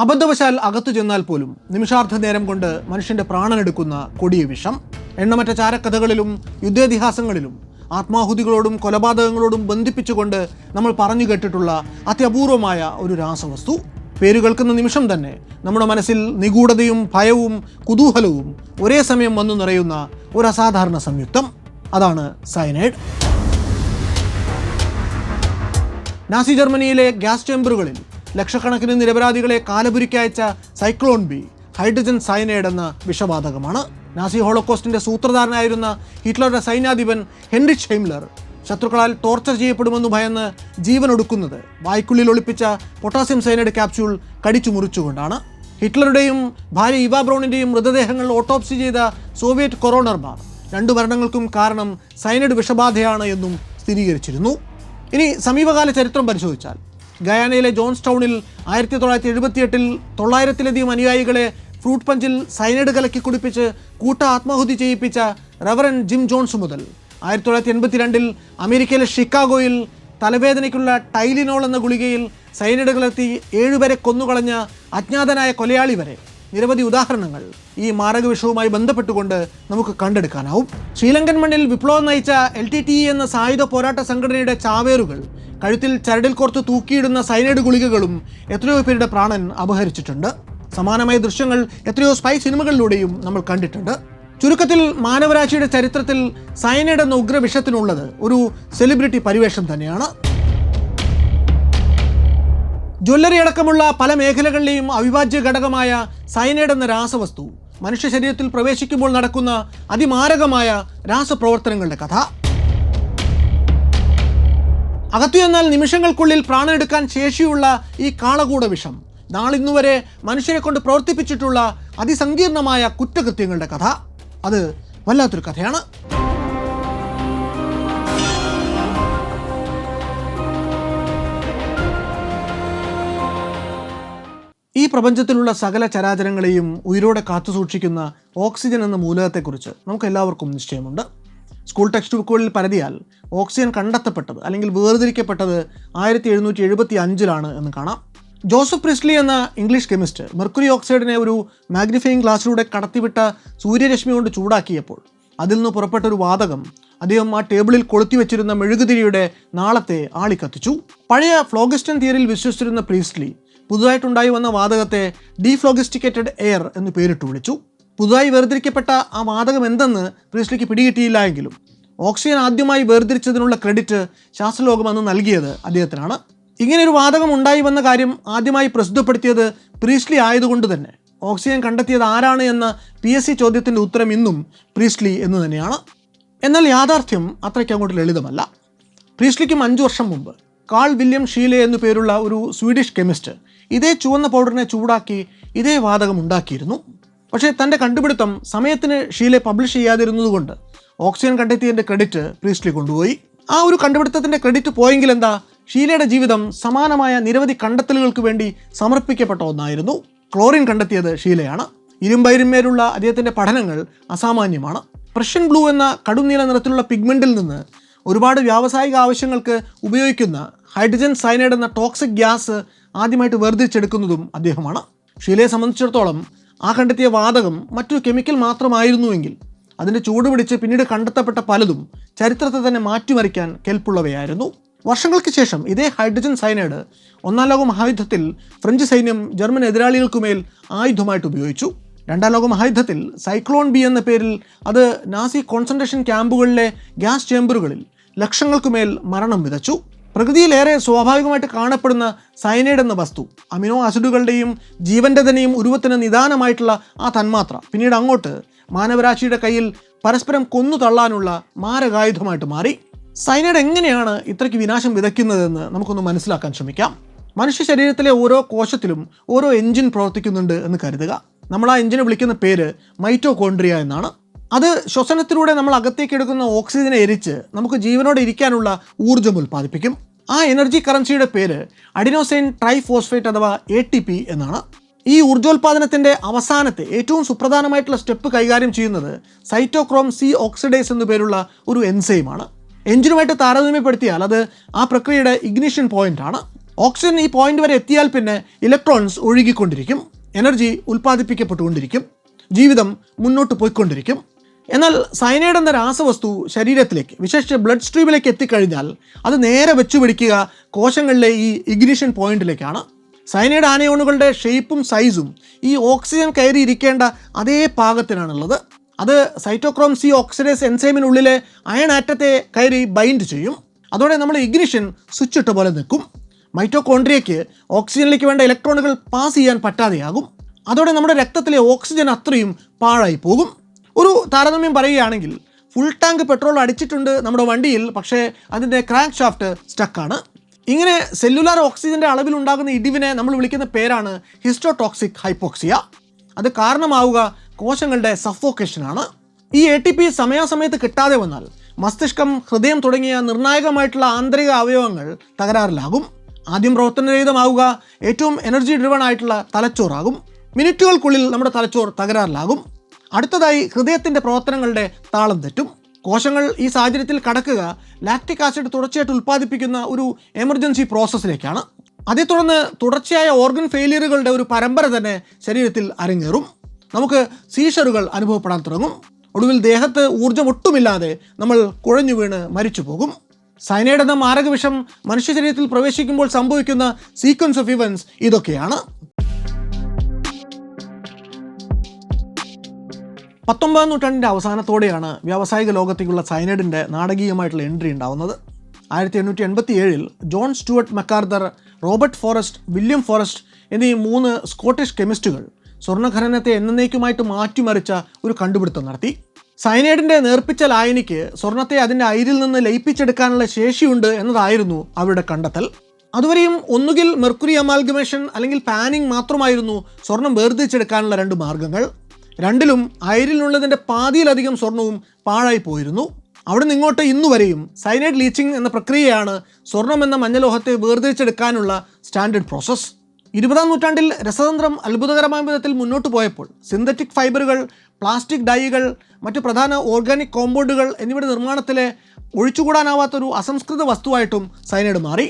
അബദ്ധവശാൽ അകത്തു ചെന്നാൽ പോലും നിമിഷാർദ്ധ നേരം കൊണ്ട് മനുഷ്യന്റെ പ്രാണനെടുക്കുന്ന കൊടിയ വിഷം. എണ്ണമറ്റ ചാരക്കഥകളിലും യുദ്ധേതിഹാസങ്ങളിലും ആത്മാഹുതികളോടും കൊലപാതകങ്ങളോടും ബന്ധിപ്പിച്ചുകൊണ്ട് നമ്മൾ പറഞ്ഞു കേട്ടിട്ടുള്ള അത്യപൂർവമായ ഒരു രാസവസ്തു. പേര് കേൾക്കുന്ന നിമിഷം തന്നെ നമ്മുടെ മനസ്സിൽ നിഗൂഢതയും ഭയവും കുതൂഹലവും ഒരേ സമയം വന്നു നിറയുന്ന ഒരു അസാധാരണ സംയുക്തം. അതാണ് സയനൈഡ്. നാസി ജർമ്മനിയിലെ ഗ്യാസ് ചേമ്പറുകളിൽ ലക്ഷക്കണക്കിന് നിരപരാധികളെ കാലപുരിക്കയച്ച സൈക്ലോൺ ബി ഹൈഡ്രജൻ സയനൈഡ് എന്ന വിഷവാതകമാണ്. നാസി ഹോളോകോസ്റ്റിന്റെ സൂത്രധാരനായിരുന്ന ഹിറ്റ്ലറുടെ സൈന്യാധിപൻ ഹെൻറിച്ച് ഹൈംലർ ശത്രുക്കളാൽ ടോർച്ചർ ചെയ്യപ്പെടുമെന്ന് ഭയന്ന് ജീവൻ ഒടുക്കുന്നത് വായ്ക്കുള്ളിൽ ഒളിപ്പിച്ച പൊട്ടാസ്യം സയനൈഡ് ക്യാപ്സ്യൂൾ കടിച്ചു മുറിച്ചുകൊണ്ടാണ്. ഹിറ്റ്ലറുടെയും ഭാര്യ ഇവ ബ്രൗണിൻ്റെയും മൃതദേഹങ്ങൾ ഓട്ടോപ്സി ചെയ്ത സോവിയറ്റ് കൊറോണർമാർ രണ്ടു മരണങ്ങൾക്കും കാരണം സയനൈഡ് വിഷബാധയാണ് എന്നും സ്ഥിരീകരിച്ചിരുന്നു. ഇനി സമീപകാല ചരിത്രം പരിശോധിച്ചാൽ ഗയാനയിലെ ജോൺസ് ടൗണിൽ 1978 900-ലധികം അനുയായികളെ ഫ്രൂട്ട് പഞ്ചിൽ സയനൈഡ് കലക്കി കുടിപ്പിച്ച് കൂട്ട ആത്മാഹുതി ചെയ്യിപ്പിച്ച റവറൻ ജിം ജോൺസ് മുതൽ 1982 അമേരിക്കയിലെ ഷിക്കാഗോയിൽ തലവേദനയ്ക്കുള്ള ടൈലിനോൾ എന്ന ഗുളികയിൽ സയനൈഡ് കലർത്തി 7 പേരെ കൊന്നുകളഞ്ഞ അജ്ഞാതനായ കൊലയാളി വരെ നിരവധി ഉദാഹരണങ്ങൾ ഈ മാരകവിഷവുമായി ബന്ധപ്പെട്ടുകൊണ്ട് നമുക്ക് കണ്ടെടുക്കാനാവും. ശ്രീലങ്കൻ മണ്ണിൽ വിപ്ലവം നയിച്ച LTTE എന്ന സായുധ പോരാട്ട സംഘടനയുടെ ചാവേറുകൾ, കഴുത്തിൽ ചരടിൽ കോർത്ത് തൂക്കിയിടുന്ന സയനൈഡ് ഗുളികകളും എത്രയോ പേരുടെ പ്രാണൻ അപഹരിച്ചിട്ടുണ്ട്. സമാനമായ ദൃശ്യങ്ങൾ എത്രയോ സ്പൈ സിനിമകളിലൂടെയും നമ്മൾ കണ്ടിട്ടുണ്ട്. ചുരുക്കത്തിൽ മാനവരാശിയുടെ ചരിത്രത്തിൽ സയനൈഡ് എന്ന ഉഗ്രവിഷത്തിനുള്ളത് ഒരു സെലിബ്രിറ്റി പരിവേഷം തന്നെയാണ്. ജ്വല്ലറി അടക്കമുള്ള പല മേഖലകളിലെയും അവിഭാജ്യ ഘടകമായ സയനൈഡ് എന്ന രാസവസ്തു മനുഷ്യ ശരീരത്തിൽ പ്രവേശിക്കുമ്പോൾ നടക്കുന്ന അതിമാരകമായ രാസപ്രവർത്തനങ്ങളുടെ കഥ. അകത്തു ചെന്നാൽ നിമിഷങ്ങൾക്കുള്ളിൽ പ്രാണനെടുക്കാൻ ശേഷിയുള്ള ഈ കാളകൂട വിഷം നാളിന്നുവരെ മനുഷ്യരെ കൊണ്ട് പ്രവർത്തിപ്പിച്ചിട്ടുള്ള അതിസങ്കീർണമായ കുറ്റകൃത്യങ്ങളുടെ കഥ. അത് വല്ലാത്തൊരു കഥയാണ്. ഈ പ്രപഞ്ചത്തിലുള്ള സകല ചരാചരങ്ങളെയും ഉയിരോടെ കാത്തുസൂക്ഷിക്കുന്ന ഓക്സിജൻ എന്ന മൂലകത്തെക്കുറിച്ച് നമുക്ക് എല്ലാവർക്കും നിശ്ചയമുണ്ട്. സ്കൂൾ ടെക്സ്റ്റ് ബുക്കുകളിൽ പരതിയാൽ ഓക്സിജൻ കണ്ടെത്തപ്പെട്ടത് അല്ലെങ്കിൽ വേർതിരിക്കപ്പെട്ടത് 1775 എന്ന് കാണാം. ജോസഫ് പ്രിസ്ലി എന്ന ഇംഗ്ലീഷ് കെമിസ്റ്റ് മെർക്കുറി ഓക്സൈഡിനെ ഒരു മാഗ്നിഫയിങ് ഗ്ലാസ്സിലൂടെ കടത്തിവിട്ട സൂര്യരശ്മി കൊണ്ട് ചൂടാക്കിയപ്പോൾ അതിൽ നിന്ന് പുറപ്പെട്ടൊരു വാതകം അദ്ദേഹം ആ ടേബിളിൽ കൊളുത്തി വെച്ചിരുന്ന മെഴുകുതിരിയുടെ നാളത്തെ ആളിക്കത്തിച്ചു. പഴയ ഫ്ലോഗിസ്റ്റൻ തിയറിയിൽ വിശ്വസിച്ചിരുന്ന പ്രീസ്ലി പുതുതായിട്ടുണ്ടായി വന്ന വാതകത്തെ ഡീഫ്ലോഗിസ്റ്റിക്കേറ്റഡ് എയർ എന്ന് പേരിട്ട് വിളിച്ചു. പുതുതായി വേർതിരിക്കപ്പെട്ട ആ വാതകം എന്തെന്ന് പ്രീസ്ലിക്ക് പിടികിട്ടിയില്ല എങ്കിലും ഓക്സിജൻ ആദ്യമായി വേർതിരിച്ചതിനുള്ള ക്രെഡിറ്റ് ശാസ്ത്രലോകം അന്ന് നൽകിയത് അദ്ദേഹത്തിനാണ്. ഇങ്ങനെയൊരു വാതകം ഉണ്ടായി വന്ന കാര്യം ആദ്യമായി പ്രസിദ്ധപ്പെടുത്തിയത് പ്രീസ്ലി ആയതുകൊണ്ട് തന്നെ ഓക്സിജൻ കണ്ടെത്തിയത് ആരാണ് എന്ന PSC ചോദ്യത്തിൻ്റെ ഉത്തരം ഇന്നും പ്രീസ്ലി എന്ന് തന്നെയാണ്. എന്നാൽ യാഥാർത്ഥ്യം അത്രയ്ക്ക് അങ്ങോട്ട് ലളിതമല്ല. പ്രീസ്ലിക്കും 5 വർഷം മുമ്പ് കാൾ വില്യം ഷീലെ എന്നു പേരുള്ള ഒരു സ്വീഡിഷ് കെമിസ്റ്റ് ഇതേ ചുവന്ന പൗഡറിനെ ചൂടാക്കി ഇതേ വാതകം ഉണ്ടാക്കിയിരുന്നു. പക്ഷേ തൻ്റെ കണ്ടുപിടുത്തം സമയത്തിന് ഷീലെ പബ്ലിഷ് ചെയ്യാതിരുന്നതുകൊണ്ട് ഓക്സിജൻ കണ്ടെത്തിയതിൻ്റെ ക്രെഡിറ്റ് പ്രീസ്ലി കൊണ്ടുപോയി. ആ ഒരു കണ്ടുപിടുത്തത്തിൻ്റെ ക്രെഡിറ്റ് പോയെങ്കിൽ എന്താ, ഷീലയുടെ ജീവിതം സമാനമായ നിരവധി കണ്ടെത്തലുകൾക്ക് വേണ്ടി സമർപ്പിക്കപ്പെട്ട ഒന്നായിരുന്നു. ക്ലോറിൻ കണ്ടെത്തിയത് ഷീലയാണ്. ഇരുമ്പയിരുമേലുള്ള അദ്ദേഹത്തിൻ്റെ പഠനങ്ങൾ അസാമാന്യമാണ്. പ്രഷ്യൻ ബ്ലൂ എന്ന കടും നീല നിറത്തിലുള്ള പിഗ്മെൻറ്റിൽ നിന്ന് ഒരുപാട് വ്യാവസായിക ആവശ്യങ്ങൾക്ക് ഉപയോഗിക്കുന്ന ഹൈഡ്രജൻ സയനൈഡ് എന്ന ടോക്സിക് ഗ്യാസ് ആദ്യമായിട്ട് വേർതിരിച്ചെടുക്കുന്നതും അദ്ദേഹമാണ്. ഷീലയെ സംബന്ധിച്ചിടത്തോളം ആ കണ്ടെത്തിയ വാതകം മറ്റൊരു കെമിക്കൽ മാത്രമായിരുന്നുവെങ്കിൽ അതിൻ്റെ ചൂടുപിടിച്ച് പിന്നീട് കണ്ടെത്തപ്പെട്ട പലതും ചരിത്രത്തെ തന്നെ മാറ്റിമറിക്കാൻ കെൽപ്പുള്ളവയായിരുന്നു. വർഷങ്ങൾക്ക് ശേഷം ഇതേ ഹൈഡ്രജൻ സയനൈഡ് 1-ാം ലോക മഹായുദ്ധത്തിൽ ഫ്രഞ്ച് സൈന്യം ജർമ്മൻ എതിരാളികൾക്കുമേൽ ആയുധമായിട്ട് ഉപയോഗിച്ചു. 2-ാം ലോക മഹായുദ്ധത്തിൽ സൈക്ലോൺ ബി എന്ന പേരിൽ അത് നാസി കോൺസെൻട്രേഷൻ ക്യാമ്പുകളിലെ ഗ്യാസ് ചേമ്പറുകളിൽ ലക്ഷങ്ങൾക്കുമേൽ മരണം വിതച്ചു. പ്രകൃതിയിലേറെ സ്വാഭാവികമായിട്ട് കാണപ്പെടുന്ന സയനൈഡ് എന്ന വസ്തു അമിനോ ആസിഡുകളുടെയും ജീവൻ്റെ തന്നെയും ഉരുവത്തിന് നിദാനമായിട്ടുള്ള ആ തന്മാത്ര പിന്നീട് അങ്ങോട്ട് മാനവരാശിയുടെ കയ്യിൽ പരസ്പരം കൊന്നു തള്ളാനുള്ള മാരകായുധമായിട്ട് മാറി. സയനൈഡ് എങ്ങനെയാണ് ഇത്രയ്ക്ക് വിനാശം വിതയ്ക്കുന്നതെന്ന് നമുക്കൊന്ന് മനസ്സിലാക്കാൻ ശ്രമിക്കാം. മനുഷ്യ ശരീരത്തിലെ ഓരോ കോശത്തിലും ഓരോ എഞ്ചിൻ പ്രവർത്തിക്കുന്നുണ്ട് എന്ന് കരുതുക. നമ്മൾ ആ എഞ്ചിനെ വിളിക്കുന്ന പേര് മൈറ്റോകോൺട്രിയ എന്നാണ്. അത് ശ്വസനത്തിലൂടെ നമ്മൾ അകത്തേക്ക് എടുക്കുന്ന ഓക്സിജനെ എരിച്ച് നമുക്ക് ജീവനോടെ ഇരിക്കാനുള്ള ഊർജ്ജം ഉൽപ്പാദിപ്പിക്കും. ആ എനർജി കറൻസിയുടെ പേര് അഡിനോസൈൻ ട്രൈഫോസ്ഫേറ്റ് അഥവാ ATP എന്നാണ്. ഈ ഊർജ്ജോൽപാദനത്തിൻ്റെ അവസാനത്തെ ഏറ്റവും സുപ്രധാനമായിട്ടുള്ള സ്റ്റെപ്പ് കൈകാര്യം ചെയ്യുന്നത് സൈറ്റോക്രോം C ഓക്സിഡേസ് എന്നു പേരുള്ള ഒരു എൻസൈമാണ്. എഞ്ചിനുമായിട്ട് താരതമ്യപ്പെടുത്തിയാൽ അത് ആ പ്രക്രിയയുടെ ഇഗ്നിഷൻ പോയിന്റ് ആണ്. ഓക്സിജൻ ഈ പോയിന്റ് വരെ എത്തിയാൽ പിന്നെ ഇലക്ട്രോൺസ് ഒഴുകിക്കൊണ്ടിരിക്കും, എനർജി ഉൽപ്പാദിപ്പിക്കപ്പെട്ടുകൊണ്ടിരിക്കും, ജീവിതം മുന്നോട്ട് പോയിക്കൊണ്ടിരിക്കും. എന്നാൽ സയനൈഡ് എന്ന രാസവസ്തു ശരീരത്തിലേക്ക്, വിശേഷിച്ച് ബ്ലഡ് സ്ട്രീമിലേക്ക് എത്തിക്കഴിഞ്ഞാൽ അത് നേരെ വെച്ചുപിടിക്കുക കോശങ്ങളിലെ ഈ ഇഗ്നിഷൻ പോയിന്റിലേക്കാണ്. സയനൈഡ് ആനയോണുകളുടെ ഷേപ്പും സൈസും ഈ ഓക്സിജൻ കയറിയിരിക്കേണ്ട അതേ പാകത്തിനാണുള്ളത്. അത് സൈറ്റോക്രോം സി ഓക്സിഡേസ് എൻസൈമിനുള്ളിലെ അയൺ ആറ്റത്തെ കയറി ബൈൻഡ് ചെയ്യും. അതോടെ നമ്മൾ ഇഗ്നിഷൻ സ്വിച്ച് ഇട്ട പോലെ നിൽക്കും. മൈറ്റോകോൺട്രിയയ്ക്ക് ഓക്സിജനിലേക്ക് വേണ്ട ഇലക്ട്രോണുകൾ പാസ് ചെയ്യാൻ പറ്റാതെയാകും. അതോടെ നമ്മുടെ രക്തത്തിലെ ഓക്സിജൻ അത്രയും പാഴായി പോകും. ഒരു താരതമ്യം പറയുകയാണെങ്കിൽ, ഫുൾ ടാങ്ക് പെട്രോൾ അടിച്ചിട്ടുണ്ട് നമ്മുടെ വണ്ടിയിൽ, പക്ഷേ അതിൻ്റെ ക്രാങ്ക് ഷാഫ്റ്റ് സ്റ്റക്കാണ്. ഇങ്ങനെ സെല്ലുലാർ ഓക്സിജൻ്റെ അളവിലുണ്ടാകുന്ന ഇടിവിനെ നമ്മൾ വിളിക്കുന്ന പേരാണ് ഹിസ്റ്റോടോക്സിക് ഹൈപ്പോക്സിയ. അത് കാരണമാവുക കോശങ്ങളുടെ സഫോക്കേഷനാണ്. ഈ ATP സമയാസമയത്ത് കിട്ടാതെ വന്നാൽ മസ്തിഷ്കം, ഹൃദയം തുടങ്ങിയ നിർണായകമായിട്ടുള്ള ആന്തരിക അവയവങ്ങൾ തകരാറിലാകും. ആദ്യം പ്രവർത്തനരഹിതമാവുക ഏറ്റവും എനർജി ഡ്രിവൺ ആയിട്ടുള്ള തലച്ചോറാകും. മിനിറ്റുകൾക്കുള്ളിൽ നമ്മുടെ തലച്ചോർ തകരാറിലാകും. അടുത്തതായി ഹൃദയത്തിൻ്റെ പ്രവർത്തനങ്ങളുടെ താളം തെറ്റും. കോശങ്ങൾ ഈ സാഹചര്യത്തിൽ കടക്കുക ലാക്റ്റിക് ആസിഡ് തുടർച്ചയായിട്ട് ഉൽപ്പാദിപ്പിക്കുന്ന ഒരു എമർജൻസി പ്രോസസ്സിലേക്കാണ്. അതേ തുടർന്ന് തുടർച്ചയായ ഓർഗൻ ഫെയിലിയറുകളുടെ ഒരു പരമ്പര തന്നെ ശരീരത്തിൽ അരങ്ങേറും. നമുക്ക് സീഷറുകൾ അനുഭവപ്പെടാൻ തുടങ്ങും. ഒടുവിൽ ദേഹത്ത് ഊർജ്ജം ഒട്ടുമില്ലാതെ നമ്മൾ കുഴഞ്ഞു വീണ് മരിച്ചു പോകും. സയനൈഡ് എന്ന മാരകവിഷം മനുഷ്യ ശരീരത്തിൽ പ്രവേശിക്കുമ്പോൾ സംഭവിക്കുന്ന സീക്വൻസ് ഓഫ് ഇവൻറ്റ്സ് ഇതൊക്കെയാണ്. 19ാം നൂറ്റാണ്ടിൻ്റെ അവസാനത്തോടെയാണ് വ്യാവസായിക ലോകത്തേക്കുള്ള സയനൈഡിൻ്റെ നാടകീയമായിട്ടുള്ള എൻട്രി ഉണ്ടാവുന്നത്. 1887 John Stuart McArthur, Robert Forrest, William Forrest എന്നീ 3 സ്കോട്ടിഷ് കെമിസ്റ്റുകൾ സ്വർണ്ണഖനനത്തെ എന്നേക്കുമായിട്ട് മാറ്റിമറിച്ച ഒരു കണ്ടുപിടുത്തം നടത്തി. സയനൈഡിൻ്റെ നേർപ്പിച്ച ലായനിക്ക് സ്വർണ്ണത്തെ അതിൻ്റെ അയിരിൽ നിന്ന് ലയിപ്പിച്ചെടുക്കാനുള്ള ശേഷിയുണ്ട് എന്നതായിരുന്നു അവരുടെ കണ്ടെത്തൽ. അതുവരെയും ഒന്നുകിൽ മെർക്കുറി അമാൽഗമേഷൻ അല്ലെങ്കിൽ പാനിങ് മാത്രമായിരുന്നു സ്വർണം വേർതിരിച്ചെടുക്കാനുള്ള 2 മാർഗ്ഗങ്ങൾ. രണ്ടിലും അയിരിലുള്ളതിൻ്റെ പാതിയിലധികം സ്വർണവും പാഴായി പോയിരുന്നു. അവിടെ നിന്നിങ്ങോട്ട് ഇന്നുവരെയും സയനൈഡ് ലീച്ചിങ് എന്ന പ്രക്രിയയാണ് സ്വർണം എന്ന മഞ്ഞലോഹത്തെ വേർതിരിച്ചെടുക്കാനുള്ള സ്റ്റാൻഡേർഡ് പ്രോസസ്സ്. 20ാം നൂറ്റാണ്ടിൽ രസതന്ത്രം അത്ഭുതകരമായ വിധത്തിൽ മുന്നോട്ട് പോയപ്പോൾ സിന്തറ്റിക് ഫൈബറുകൾ, പ്ലാസ്റ്റിക് ഡൈകൾ, മറ്റു പ്രധാന ഓർഗാനിക് കോമ്പൗണ്ടുകൾ എന്നിവയുടെ നിർമ്മാണത്തിലെ ഒഴിച്ചുകൂടാനാവാത്തൊരു അസംസ്കൃത വസ്തുവായിട്ടും സയനൈഡ് മാറി.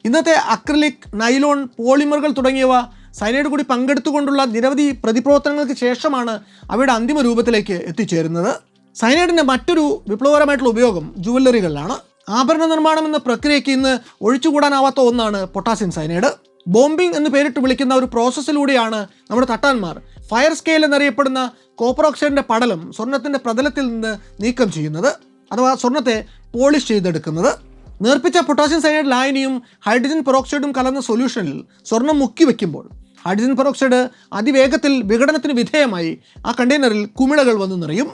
ഇന്നത്തെ അക്രിലിക്, നൈലോൺ, പോളിമറുകൾ തുടങ്ങിയവ സയനൈഡ് കൂടി പങ്കെടുത്തുകൊണ്ടുള്ള നിരവധി പ്രതിപ്രവർത്തനങ്ങൾക്ക് ശേഷമാണ് അവയുടെ അന്തിമ രൂപത്തിലേക്ക് എത്തിച്ചേരുന്നത്. സയനൈഡിൻ്റെ മറ്റൊരു വിപ്ലവകരമായിട്ടുള്ള ഉപയോഗം ജുവല്ലറികളിലാണ്. ആഭരണ നിർമ്മാണം എന്ന പ്രക്രിയയ്ക്ക് ഇന്ന് ഒഴിച്ചുകൂടാനാവാത്ത ഒന്നാണ് പൊട്ടാസ്യം സയനൈഡ്. ബോംബിംഗ് എന്ന് പേരിട്ട് വിളിക്കുന്ന ഒരു പ്രോസസ്സിലൂടെയാണ് നമ്മുടെ തട്ടാന്മാർ ഫയർ സ്കെയിൽ എന്നറിയപ്പെടുന്ന കോപ്പർ ഓക്സൈഡിൻ്റെ പടലം സ്വർണ്ണത്തിൻ്റെ പ്രതലത്തിൽ നിന്ന് നീക്കം ചെയ്യുന്നത്, അഥവാ സ്വർണ്ണത്തെ പോളിഷ് ചെയ്തെടുക്കുന്നത്. നേർപ്പിച്ച പൊട്ടാസ്യം സയനൈഡ് ലായനിയും ഹൈഡ്രജൻ പെറോക്സൈഡും കലർന്ന സൊല്യൂഷനിൽ സ്വർണം മുക്കി വയ്ക്കുമ്പോൾ ഹൈഡ്രജൻ പെറോക്സൈഡ് അതിവേഗത്തിൽ വിഘടനത്തിന് വിധേയമായി ആ കണ്ടെയ്നറിൽ കുമിളകൾ വന്നു നിറയും.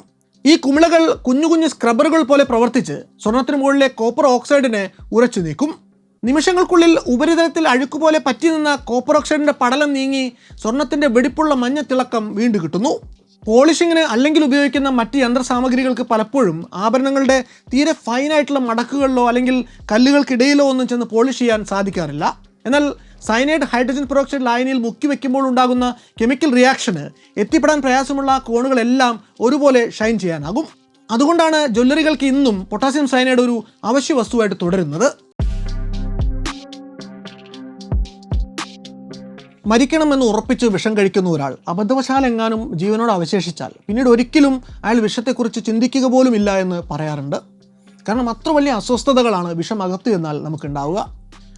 ഈ കുമിളകൾ കുഞ്ഞു കുഞ്ഞു സ്ക്രബറുകൾ പോലെ പ്രവർത്തിച്ച് സ്വർണത്തിന് മുകളിലെ കോപ്പർ ഓക്സൈഡിനെ ഉരച്ചു നീക്കും. നിമിഷങ്ങൾക്കുള്ളിൽ ഉപരിതലത്തിൽ അഴുക്കുപോലെ പറ്റി നിന്ന കോപ്പർ ഓക്സൈഡിൻ്റെ പടലം നീങ്ങി സ്വർണത്തിൻ്റെ വെടിപ്പുള്ള മഞ്ഞ തിളക്കം വീണ്ടും കിട്ടുന്നു. പോളിഷിങ്ങിന് അല്ലെങ്കിൽ ഉപയോഗിക്കുന്ന മറ്റ് യന്ത്രസാമഗ്രികൾക്ക് പലപ്പോഴും ആഭരണങ്ങളുടെ തീരെ ഫൈനായിട്ടുള്ള മടക്കുകളിലോ അല്ലെങ്കിൽ കല്ലുകൾക്കിടയിലോ ഒന്നും ചെന്ന് പോളിഷ് ചെയ്യാൻ സാധിക്കാറില്ല. എന്നാൽ സയനൈഡ് ഹൈഡ്രജൻ പെറോക്സൈഡ് ലായനിയിൽ മുക്കി വയ്ക്കുമ്പോൾ ഉണ്ടാകുന്ന കെമിക്കൽ റിയാക്ഷന് എത്തിപ്പെടാൻ പ്രയാസമുള്ള കോണുകളെല്ലാം ഒരുപോലെ ഷൈൻ ചെയ്യാനാകും. അതുകൊണ്ടാണ് ജ്വല്ലറികൾക്ക് ഇന്നും പൊട്ടാസ്യം സയനൈഡ് ഒരു അവശ്യ വസ്തുവായിട്ട് തുടരുന്നത്. മരിക്കണമെന്ന് ഉറപ്പിച്ച് വിഷം കഴിക്കുന്ന ഒരാൾ അബദ്ധവശാലെങ്ങാനും ജീവനോട് അവശേഷിച്ചാൽ പിന്നീട് ഒരിക്കലും അയാൾ വിഷത്തെക്കുറിച്ച് ചിന്തിക്കുക പോലും ഇല്ല എന്ന് പറയാറുണ്ട്. കാരണം അത്ര വലിയ അസ്വസ്ഥതകളാണ് വിഷം അകത്ത് ചെന്നാൽ നമുക്കുണ്ടാവുക.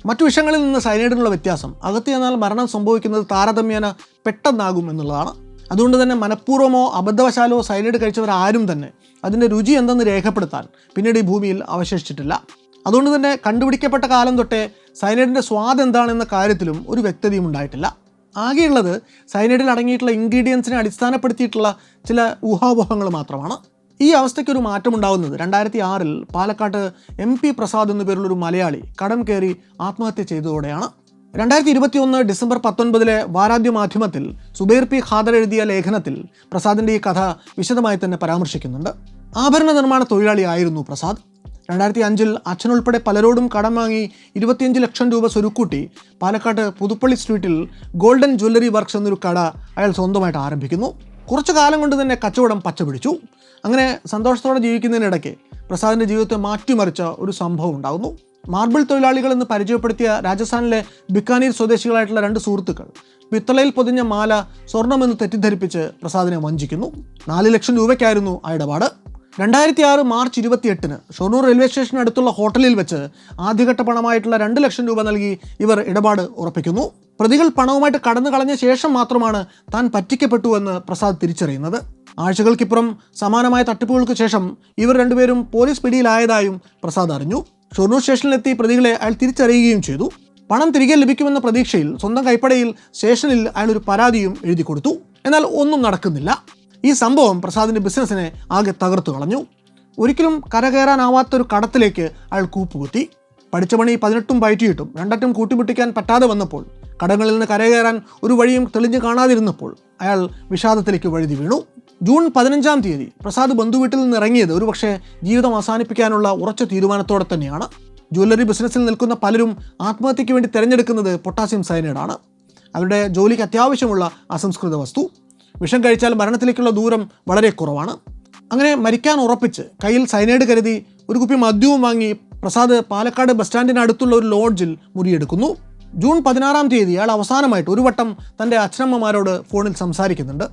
മറ്റു വിഷങ്ങളിൽ നിന്ന് സയനൈഡിനുള്ള വ്യത്യാസം, അകത്ത് ചെന്നാൽ മരണം സംഭവിക്കുന്നത് താരതമ്യേന പെട്ടെന്നാകും എന്നുള്ളതാണ്. അതുകൊണ്ട് തന്നെ മനഃപൂർവ്വമോ അബദ്ധവശാലോ സയനൈഡ് കഴിച്ചവരാരും തന്നെ അതിൻ്റെ രുചി എന്തെന്ന് രേഖപ്പെടുത്താൻ പിന്നീട് ഈ ഭൂമിയിൽ അവശേഷിച്ചിട്ടില്ല. അതുകൊണ്ട് തന്നെ കണ്ടുപിടിക്കപ്പെട്ട കാലം തൊട്ടേ സയനൈഡിൻ്റെ സ്വാദ് എന്താണെന്ന കാര്യത്തിലും ഒരു വ്യക്തതയും ഉണ്ടായിട്ടില്ല. ആകെയുള്ളത് സയനൈഡിൽ അടങ്ങിയിട്ടുള്ള ഇൻഗ്രീഡിയൻസിനെ അടിസ്ഥാനപ്പെടുത്തിയിട്ടുള്ള ചില ഊഹാപോഹങ്ങൾ മാത്രമാണ്. ഈ അവസ്ഥയ്ക്കൊരു മാറ്റമുണ്ടാകുന്നത് 2006 പാലക്കാട്ട് MP പ്രസാദ് എന്നു പേരുള്ളൊരു മലയാളി കടം കയറി ആത്മഹത്യ ചെയ്തതോടെയാണ്. 2021 ഡിസംബർ 19 വാരാദ്യ മാധ്യമത്തിൽ സുബൈർ P ഖാദർ എഴുതിയ ലേഖനത്തിൽ പ്രസാദിൻ്റെ ഈ കഥ വിശദമായി തന്നെ പരാമർശിക്കുന്നുണ്ട്. ആഭരണ നിർമ്മാണ തൊഴിലാളിയായിരുന്നു പ്രസാദ്. 2005 അച്ഛനുൾപ്പെടെ പലരോടും കടം വാങ്ങി 25 ലക്ഷം രൂപ സ്വരുക്കൂട്ടി പാലക്കാട്ട് പുതുപ്പള്ളി സ്ട്രീറ്റിൽ ഗോൾഡൻ ജ്വല്ലറി വർക്ക്സ് എന്നൊരു കട അയാൾ സ്വന്തമായിട്ട് ആരംഭിക്കുന്നു. കുറച്ചു കാലം കൊണ്ട് തന്നെ കച്ചവടം പച്ച പിടിച്ചു. അങ്ങനെ സന്തോഷത്തോടെ ജീവിക്കുന്നതിനിടയ്ക്ക് പ്രസാദിൻ്റെ ജീവിതത്തെ മാറ്റിമറിച്ച ഒരു സംഭവം ഉണ്ടാകുന്നു. മാർബിൾ തൊഴിലാളികൾ എന്ന് പരിചയപ്പെടുത്തിയ രാജസ്ഥാനിലെ ബിക്കാനീർ സ്വദേശികളായിട്ടുള്ള 2 സുഹൃത്തുക്കൾ പിത്തളയിൽ പൊതിഞ്ഞ മാല സ്വർണമെന്ന് തെറ്റിദ്ധരിപ്പിച്ച് പ്രസാദിനെ വഞ്ചിക്കുന്നു. 4 ലക്ഷം രൂപയ്ക്കായിരുന്നു ആ ഇടപാട്. 2006 മാർച്ച് 28-ന് ഷൊർണൂർ റെയിൽവേ സ്റ്റേഷന് അടുത്തുള്ള ഹോട്ടലിൽ വെച്ച് ആദ്യഘട്ട പണമായിട്ടുള്ള 2 ലക്ഷം രൂപ നൽകി ഇവർ ഇടപാട് ഉറപ്പിക്കുന്നു. പ്രതികൾ പണവുമായിട്ട് കടന്നു കളഞ്ഞ ശേഷം മാത്രമാണ് താൻ പറ്റിക്കപ്പെട്ടുവെന്ന് പ്രസാദ് തിരിച്ചറിയുന്നത്. ആഴ്ചകൾക്കിപ്പുറം സമാനമായ തട്ടിപ്പുകൾക്ക് ശേഷം ഇവർ രണ്ടുപേരും പോലീസ് പിടിയിലായതായും പ്രസാദ് അറിഞ്ഞു. ഷൊർണൂർ സ്റ്റേഷനിലെത്തി പ്രതികളെ അയാൾ തിരിച്ചറിയുകയും ചെയ്തു. പണം തിരികെ ലഭിക്കുമെന്ന പ്രതീക്ഷയിൽ സ്വന്തം കൈപ്പടയിൽ സ്റ്റേഷനിൽ അയാൾ ഒരു പരാതിയും എഴുതി കൊടുത്തു. എന്നാൽ ഒന്നും നടക്കുന്നില്ല. ഈ സംഭവം പ്രസാദിൻ്റെ ബിസിനസ്സിനെ ആകെ തകർത്തു കളഞ്ഞു. ഒരിക്കലും കരകയറാനാവാത്തൊരു കടത്തിലേക്ക് അയാൾ കൂപ്പുകുത്തി. പഠിച്ച പണി 18 പയറ്റിയിട്ടും 2 അറ്റം കൂട്ടിമുട്ടിക്കാൻ പറ്റാതെ വന്നപ്പോൾ, കടങ്ങളിൽ നിന്ന് കരകയറാൻ ഒരു വഴിയും തെളിഞ്ഞു കാണാതിരുന്നപ്പോൾ അയാൾ വിഷാദത്തിലേക്ക് വഴുതി വീണു. ജൂൺ 15-ാം തീയതി പ്രസാദ് ബന്ധുവീട്ടിൽ നിന്ന് ഇറങ്ങിയത് ഒരുപക്ഷെ ജീവിതം അവസാനിപ്പിക്കാനുള്ള ഉറച്ച തീരുമാനത്തോടെ തന്നെയാണ്. ജ്വല്ലറി ബിസിനസ്സിൽ നിൽക്കുന്ന പലരും ആത്മഹത്യയ്ക്ക് വേണ്ടി തിരഞ്ഞെടുക്കുന്നത് പൊട്ടാസ്യം സയനൈഡാണ്. അവരുടെ ജോലിക്ക് അത്യാവശ്യമുള്ള അസംസ്കൃത വസ്തു. വിഷം കഴിച്ചാൽ മരണത്തിലേക്കുള്ള ദൂരം വളരെ കുറവാണ്. അങ്ങനെ മരിക്കാൻ ഉറപ്പിച്ച് കയ്യിൽ സയനൈഡ് കരുതി ഒരു കുപ്പി മദ്യവും വാങ്ങി പ്രസാദ് പാലക്കാട് ബസ് സ്റ്റാൻഡിന് അടുത്തുള്ള ഒരു ലോഡ്ജിൽ മുറിയെടുക്കുന്നു. ജൂൺ 16-ാം തീയതി അയാൾ അവസാനമായിട്ട് ഒരു വട്ടം തൻ്റെ അച്ഛനമ്മമാരോട് ഫോണിൽ സംസാരിക്കുന്നുണ്ട്.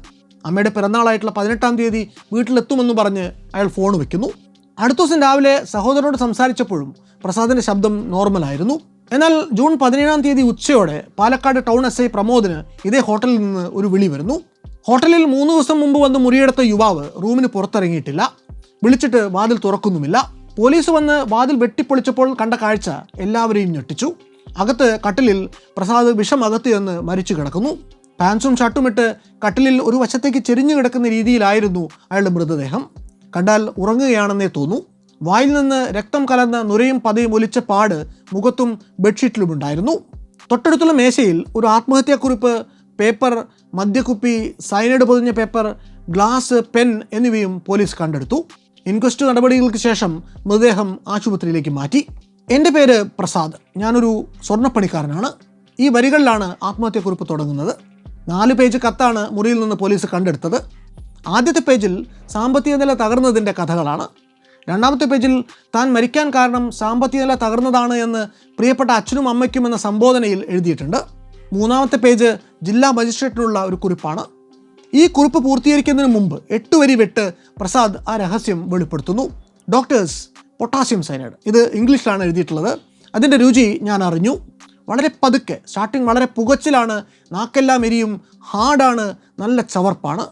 അമ്മയുടെ പിറന്നാളായിട്ടുള്ള 18-ാം തീയതി വീട്ടിലെത്തുമെന്ന് പറഞ്ഞ് അയാൾ ഫോൺ വയ്ക്കുന്നു. അടുത്ത ദിവസം രാവിലെ സഹോദരനോട് സംസാരിച്ചപ്പോഴും പ്രസാദിൻ്റെ ശബ്ദം നോർമലായിരുന്നു. എന്നാൽ ജൂൺ 17-ാം തീയതി ഉച്ചയോടെ പാലക്കാട് ടൗൺ SI പ്രമോദിന് ഇതേ ഹോട്ടലിൽ നിന്ന് ഒരു വിളി വരുന്നു. ഹോട്ടലിൽ 3 ദിവസം മുമ്പ് വന്ന് മുറിയെടുത്ത യുവാവ് റൂമിന് പുറത്തിറങ്ങിയിട്ടില്ല. വിളിച്ചിട്ട് വാതിൽ തുറക്കുന്നുമില്ല. പോലീസ് വന്ന് വാതിൽ വെട്ടിപ്പൊളിച്ചപ്പോൾ കണ്ട കാഴ്ച എല്ലാവരെയും ഞെട്ടിച്ചു. അകത്ത് കട്ടിലിൽ പ്രസാദ് വിഷം അകത്ത് ചെന്ന് മരിച്ചു കിടക്കുന്നു. പാൻസും ഷർട്ടുമിട്ട് കട്ടിലിൽ ഒരു വശത്തേക്ക് ചെരിഞ്ഞു കിടക്കുന്ന രീതിയിലായിരുന്നു അയാളുടെ മൃതദേഹം. കണ്ടാൽ ഉറങ്ങുകയാണെന്നേ തോന്നൂ. വായിൽ നിന്ന് രക്തം കലർന്ന നുരയും പതയും ഒലിച്ച പാട് മുഖത്തും ബെഡ്ഷീറ്റിലുമുണ്ടായിരുന്നു. തൊട്ടടുത്തുള്ള മേശയിൽ ഒരു ആത്മഹത്യാക്കുറിപ്പ്, പേപ്പർ, മദ്യക്കുപ്പി, സയനൈഡ് പൊതിഞ്ഞ പേപ്പർ, ഗ്ലാസ്, പെൻ എന്നിവയും പോലീസ് കണ്ടെടുത്തു. ഇൻക്വസ്റ്റ് നടപടികൾക്ക് ശേഷം മൃതദേഹം ആശുപത്രിയിലേക്ക് മാറ്റി. എൻ്റെ പേര് പ്രസാദ്, ഞാനൊരു സ്വർണ്ണപ്പണിക്കാരനാണ്. ഈ വരികളിലാണ് ആത്മഹത്യാക്കുറിപ്പ് തുടങ്ങുന്നത്. 4 പേജ് കത്താണ് മുറിയിൽ നിന്ന് പോലീസ് കണ്ടെടുത്തത്. ആദ്യത്തെ പേജിൽ സാമ്പത്തിക നില തകർന്നതിൻ്റെ കഥകളാണ്. 2ാമത്തെ പേജിൽ താൻ മരിക്കാൻ കാരണം സാമ്പത്തിക നില തകർന്നതാണ് എന്ന് പ്രിയപ്പെട്ട അച്ഛനും അമ്മയ്ക്കും എന്ന സംബോധനയിൽ എഴുതിയിട്ടുണ്ട്. 3ാമത്തെ പേജ് ജില്ലാ മജിസ്ട്രേറ്റിനുള്ള ഒരു കുറിപ്പാണ്. ഈ കുറിപ്പ് പൂർത്തീകരിക്കുന്നതിന് മുമ്പ് 8 വരി വിട്ട് പ്രസാദ് ആ രഹസ്യം വെളിപ്പെടുത്തുന്നു. Doctors, potassium cyanide. ഇത് ഇംഗ്ലീഷിലാണ് എഴുതിയിട്ടുള്ളത്. അതിൻ്റെ രുചി ഞാൻ അറിഞ്ഞു. വളരെ പതുക്കെ, സ്റ്റാർട്ടിങ് വളരെ പുകച്ചിലാണ്, നാക്കെല്ലാം എരിയും, ഹാർഡാണ്, നല്ല ചവർപ്പാണ്.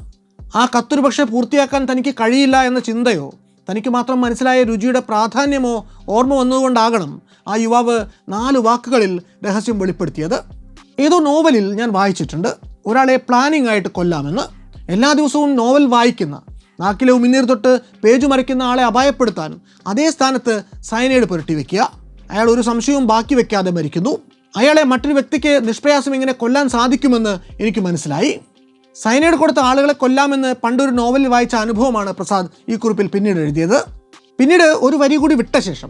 ആ കത്തൊരു പക്ഷേ പൂർത്തിയാക്കാൻ തനിക്ക് കഴിയില്ല എന്ന ചിന്തയോ തനിക്ക് മാത്രം മനസ്സിലായ രുചിയുടെ പ്രാധാന്യമോ ഓർമ്മ വന്നതുകൊണ്ടാകണം ആ യുവാവ് 4 വാക്കുകളിൽ രഹസ്യം വെളിപ്പെടുത്തിയത്. ഏതോ നോവലിൽ ഞാൻ വായിച്ചിട്ടുണ്ട്, ഒരാളെ പ്ലാനിംഗ് ആയിട്ട് കൊല്ലാമെന്ന്. എല്ലാ ദിവസവും നോവൽ വായിക്കുന്ന, നാക്കിലെ ഉമിനീർ തൊട്ട് പേജ് മറിക്കുന്ന ആളെ അപായപ്പെടുത്താൻ അതേ സ്ഥാനത്ത് സയനൈഡ് പുരട്ടി വയ്ക്കുക. അയാൾ ഒരു സംശയവും ബാക്കി വെക്കാതെ മരിക്കുന്നു. അയാളെ മറ്റൊരു വ്യക്തിക്ക് നിഷ്പ്രയാസം ഇങ്ങനെ കൊല്ലാൻ സാധിക്കുമെന്ന് എനിക്ക് മനസ്സിലായി. സയനൈഡ് കൊടുത്ത ആളുകളെ കൊല്ലാമെന്ന് പണ്ടൊരു നോവലിൽ വായിച്ച അനുഭവമാണ് പ്രസാദ് ഈ കുറിപ്പിൽ പിന്നീട് എഴുതിയത്. പിന്നീട് ഒരു വരി കൂടി വിട്ട ശേഷം,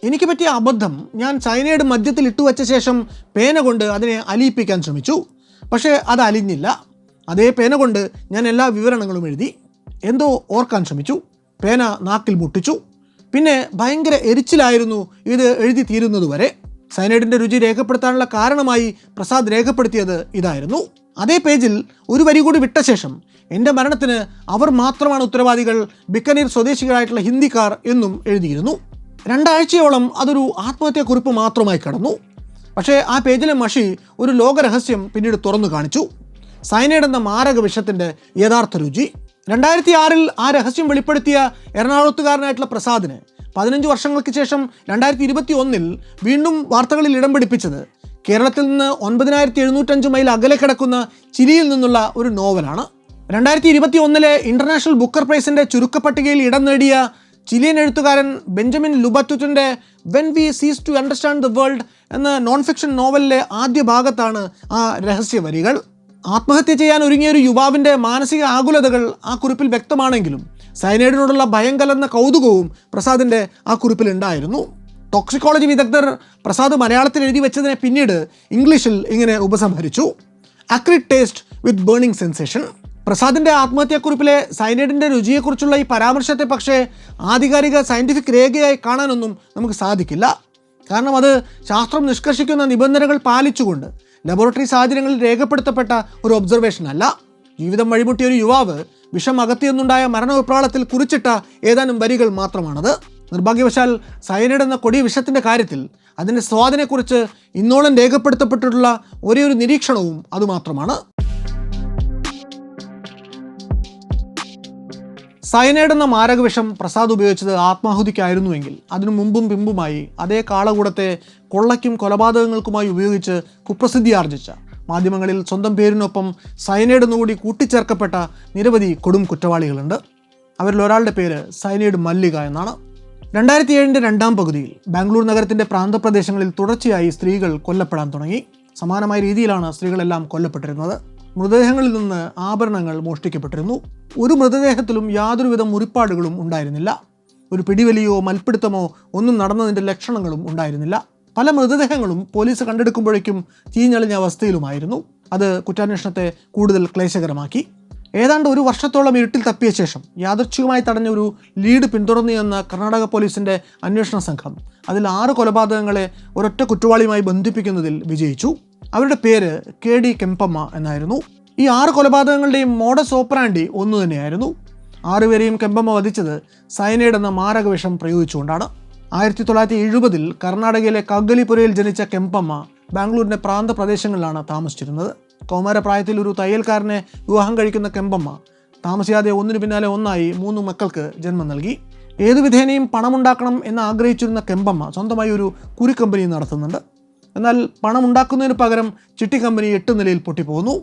എനിക്ക് പറ്റിയ അബദ്ധം, ഞാൻ സയനൈഡ് മദ്യത്തിൽ ഇട്ടുവച്ച ശേഷം പേന കൊണ്ട് അതിനെ അലിയിപ്പിക്കാൻ ശ്രമിച്ചു. പക്ഷേ അത് അലിഞ്ഞില്ല. അതേ പേന കൊണ്ട് ഞാൻ എല്ലാ വിവരണങ്ങളും എഴുതി. എന്തോ ഓർക്കാൻ ശ്രമിച്ചു. പേന നാക്കിൽ മുട്ടിച്ചു. പിന്നെ ഭയങ്കര എരിച്ചിലായിരുന്നു ഇത് എഴുതി തീരുന്നതുവരെ. സയനൈഡിൻ്റെ രുചി രേഖപ്പെടുത്താനുള്ള കാരണമായി പ്രസാദ് രേഖപ്പെടുത്തിയത് ഇതായിരുന്നു. അതേ പേജിൽ ഒരു വരി കൂടി വിട്ട ശേഷം, എൻ്റെ മരണത്തിന് അവർ മാത്രമാണ് ഉത്തരവാദികൾ, ബിക്കനീർ സ്വദേശികളായിട്ടുള്ള ഹിന്ദിക്കാർ എന്നും എഴുതിയിരുന്നു. 2 ആഴ്ചയോളം അതൊരു ആത്മഹത്യാക്കുറിപ്പ് മാത്രമായി കിടന്നു. പക്ഷേ ആ പേജിലെ മഷി ഒരു ലോകരഹസ്യം പിന്നീട് തുറന്നു കാണിച്ചു. സയനൈഡ് എന്ന മാരക വിഷത്തിൻ്റെ യഥാർത്ഥ രുചി. 2006-ൽ ആ രഹസ്യം വെളിപ്പെടുത്തിയ എറണാകുളത്തുകാരനായിട്ടുള്ള പ്രസാദിന് 15 വർഷങ്ങൾക്ക് ശേഷം 2021-ൽ വീണ്ടും വാർത്തകളിൽ ഇടം പിടിപ്പിച്ചത് കേരളത്തിൽ നിന്ന് 9705 മൈൽ അകലെ കിടക്കുന്ന ചിലിയിൽ നിന്നുള്ള ഒരു നോവലാണ്. 2021-ലെ ഇൻ്റർനാഷണൽ ബുക്കർ പ്രൈസിൻ്റെ ചുരുക്കപ്പട്ടികയിൽ ഇടം നേടിയ ചിലിയൻ എഴുത്തുകാരൻ Benjamin ലുബറ്റുറ്റിൻ്റെ when we cease to understand the world എന്ന നോൺ ഫിക്ഷൻ നോവലിലെ ആദ്യ ഭാഗത്താണ് ആ രഹസ്യവരികൾ. ആത്മഹത്യ ചെയ്യാൻ ഒരുങ്ങിയ ഒരു യുവാവിൻ്റെ മാനസിക ആകുലതകൾ ആ കുറിപ്പിൽ വ്യക്തമാണെങ്കിലും സയനൈഡിനോടുള്ള ഭയം കലർന്ന കൗതുകവും പ്രസാദിൻ്റെ ആ കുറിപ്പിൽ ഉണ്ടായിരുന്നു. ടോക്സിക്കോളജി വിദഗ്ധർ പ്രസാദ് മലയാളത്തിൽ എഴുതി വെച്ചതിനെ പിന്നീട് ഇംഗ്ലീഷിൽ ഇങ്ങനെ ഉപസംഹരിച്ചു: അക്രിഡ് ടേസ്റ്റ് വിത്ത് ബേണിംഗ് സെൻസേഷൻ. പ്രസാദിൻ്റെ ആത്മഹത്യാക്കുറിപ്പിലെ സയനൈഡിൻ്റെ രുചിയെക്കുറിച്ചുള്ള ഈ പരാമർശത്തെ പക്ഷേ ആധികാരിക സയൻറ്റിഫിക് രേഖയായി കാണാനൊന്നും നമുക്ക് സാധിക്കില്ല. കാരണം അത് ശാസ്ത്രം നിഷ്കർഷിക്കുന്ന നിബന്ധനകൾ പാലിച്ചുകൊണ്ട് ലബോറട്ടറി സാഹചര്യങ്ങളിൽ രേഖപ്പെടുത്തപ്പെട്ട ഒരു ഒബ്സർവേഷൻ അല്ല. ജീവിതം വഴിമുട്ടിയ ഒരു യുവാവ് വിഷം അകത്തിയെന്നുണ്ടായ മരണവിപ്രാളത്തിൽ കുറിച്ചിട്ട ഏതാനും വരികൾ മാത്രമാണത്. നിർഭാഗ്യവശാൽ സയനൈഡ് എന്ന കൊടിയ വിഷത്തിൻ്റെ കാര്യത്തിൽ അതിൻ്റെ സ്വാദിനെക്കുറിച്ച് ഇന്നോളം രേഖപ്പെടുത്തപ്പെട്ടിട്ടുള്ള ഒരേ ഒരു നിരീക്ഷണവും അതുമാത്രമാണ്. സയനൈഡ് എന്ന മാരകവിഷം പ്രസാദ് ഉപയോഗിച്ചത് ആത്മാഹുതിക്കായിരുന്നുവെങ്കിൽ അതിനു മുമ്പും പിമ്പുമായി അതേ കാളകൂടത്തെ കൊള്ളയ്ക്കും കൊലപാതകങ്ങൾക്കുമായി ഉപയോഗിച്ച് കുപ്രസിദ്ധി ആർജിച്ച, മാധ്യമങ്ങളിൽ സ്വന്തം പേരിനൊപ്പം സയനൈഡ് എന്നുകൂടി കൂട്ടിച്ചേർക്കപ്പെട്ട നിരവധി കൊടും കുറ്റവാളികളുണ്ട്. അവരിൽ ഒരാളുടെ പേര് സയനൈഡ് മല്ലിക എന്നാണ്. 2007 രണ്ടാം പകുതിയിൽ ബാംഗ്ലൂർ നഗരത്തിൻ്റെ പ്രാന്തപ്രദേശങ്ങളിൽ തുടർച്ചയായി സ്ത്രീകൾ കൊല്ലപ്പെടാൻ തുടങ്ങി. സമാനമായ രീതിയിലാണ് സ്ത്രീകളെല്ലാം കൊല്ലപ്പെട്ടിരുന്നത്. മൃതദേഹങ്ങളിൽ നിന്ന് ആഭരണങ്ങൾ മോഷ്ടിക്കപ്പെട്ടിരുന്നു. ഒരു മൃതദേഹത്തിലും യാതൊരുവിധ മുറിപ്പാടുകളും ഉണ്ടായിരുന്നില്ല. ഒരു പിടിവലിയോ മൽപ്പിടുത്തമോ ഒന്നും നടന്നതിൻ്റെ ലക്ഷണങ്ങളും ഉണ്ടായിരുന്നില്ല. പല മൃതദേഹങ്ങളും പോലീസ് കണ്ടെടുക്കുമ്പോഴേക്കും ചീഞ്ഞളിഞ്ഞ അവസ്ഥയിലുമായിരുന്നു. അത് കുറ്റാന്വേഷണത്തെ കൂടുതൽ ക്ലേശകരമാക്കി. ഏതാണ്ട് ഒരു വർഷത്തോളം ഇരുട്ടിൽ തപ്പിയ ശേഷം യാദൃച്ഛികമായി തടഞ്ഞ ഒരു ലീഡ് പിന്തുടർന്നു എന്ന കർണാടക പോലീസിൻ്റെ അന്വേഷണ സംഘം അതിൽ 6 കൊലപാതകങ്ങളെ ഒരൊറ്റ കുറ്റവാളിയുമായി ബന്ധിപ്പിക്കുന്നതിൽ വിജയിച്ചു. അവരുടെ പേര് KD കെമ്പമ്മ എന്നായിരുന്നു. ഈ 6 കൊലപാതകങ്ങളുടെയും മോഡസ് ഓപ്പറാൻഡി ഒന്നു തന്നെയായിരുന്നു. 6 പേരെയും കെമ്പമ്മ വധിച്ചത് സയനൈഡ് എന്ന മാരകവിഷം പ്രയോഗിച്ചുകൊണ്ടാണ്. 1970 കർണാടകയിലെ കഗ്ഗലിപുരയിൽ ജനിച്ച കെമ്പമ്മ ബാംഗ്ലൂരിൻ്റെ പ്രാന്തപ്രദേശങ്ങളിലാണ് താമസിച്ചിരുന്നത്. കൗമാരപ്രായത്തിൽ ഒരു തയ്യൽക്കാരനെ വിവാഹം കഴിക്കുന്ന കെമ്പമ്മ താമസിയാതെ ഒന്നിനു പിന്നാലെ ഒന്നായി 3 മക്കൾക്ക് ജന്മം നൽകി. ഏതു വിധേനയും പണമുണ്ടാക്കണം എന്ന് ആഗ്രഹിച്ചിരുന്ന കെമ്പമ്മ സ്വന്തമായി ഒരു കുരിക്കമ്പനി നടത്തുന്നുണ്ട്. എന്നാൽ പണമുണ്ടാക്കുന്നതിന് പകരം ചിട്ടി കമ്പനി 8 നിലയിൽ പൊട്ടിപ്പോകുന്നു.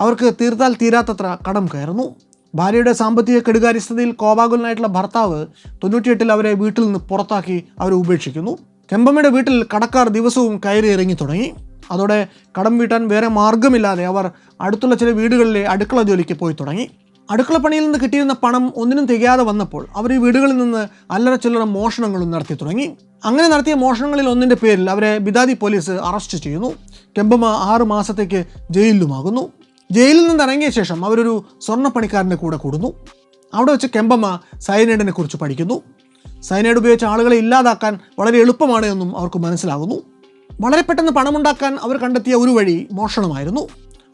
അവർക്ക് തീർത്താൽ തീരാത്തത്ര കടം കയറുന്നു. ഭാര്യയുടെ സാമ്പത്തിക കെടുകാര്യസ്ഥതയിൽ കോപാകുലനായിട്ടുള്ള ഭർത്താവ് 98 അവരെ വീട്ടിൽ നിന്ന് പുറത്താക്കി അവരെ ഉപേക്ഷിക്കുന്നു. കെമ്പമ്മയുടെ വീട്ടിൽ കടക്കാർ ദിവസവും കയറി ഇറങ്ങി തുടങ്ങി. അതോടെ കടം വീട്ടാൻ വേറെ മാർഗമില്ലാതെ അവർ അടുത്തുള്ള ചില വീടുകളിലെ അടുക്കള ജോലിക്ക് പോയി തുടങ്ങി. അടുക്കള പണിയിൽ നിന്ന് കിട്ടിയിരുന്ന പണം ഒന്നിനും തികയാതെ വന്നപ്പോൾ അവർ ഈ വീടുകളിൽ നിന്ന് അല്ലറ ചില്ലറ മോഷണങ്ങളും നടത്തി തുടങ്ങി. അങ്ങനെ നടത്തിയ മോഷണങ്ങളിൽ ഒന്നിൻ്റെ പേരിൽ അവരെ ബിദാദി പോലീസ് അറസ്റ്റ് ചെയ്യുന്നു. കെമ്പമ്മ 6 മാസത്തേക്ക് ജയിലിലുമാകുന്നു. ജയിലിൽ നിന്ന് ഇറങ്ങിയ ശേഷം അവരൊരു സ്വർണ്ണപ്പണിക്കാരൻ്റെ കൂടെ കൂടുന്നു. അവിടെ വെച്ച് കെമ്പമ്മ സയനൈഡിനെ കുറിച്ച് പഠിക്കുന്നു. സയനൈഡ് ഉപയോഗിച്ച ആളുകളെ ഇല്ലാതാക്കാൻ വളരെ എളുപ്പമാണ് എന്നും അവർക്ക് മനസ്സിലാകുന്നു. വളരെ പെട്ടെന്ന് പണമുണ്ടാക്കാൻ അവർ കണ്ടെത്തിയ ഒരു വഴി മോഷണമായിരുന്നു.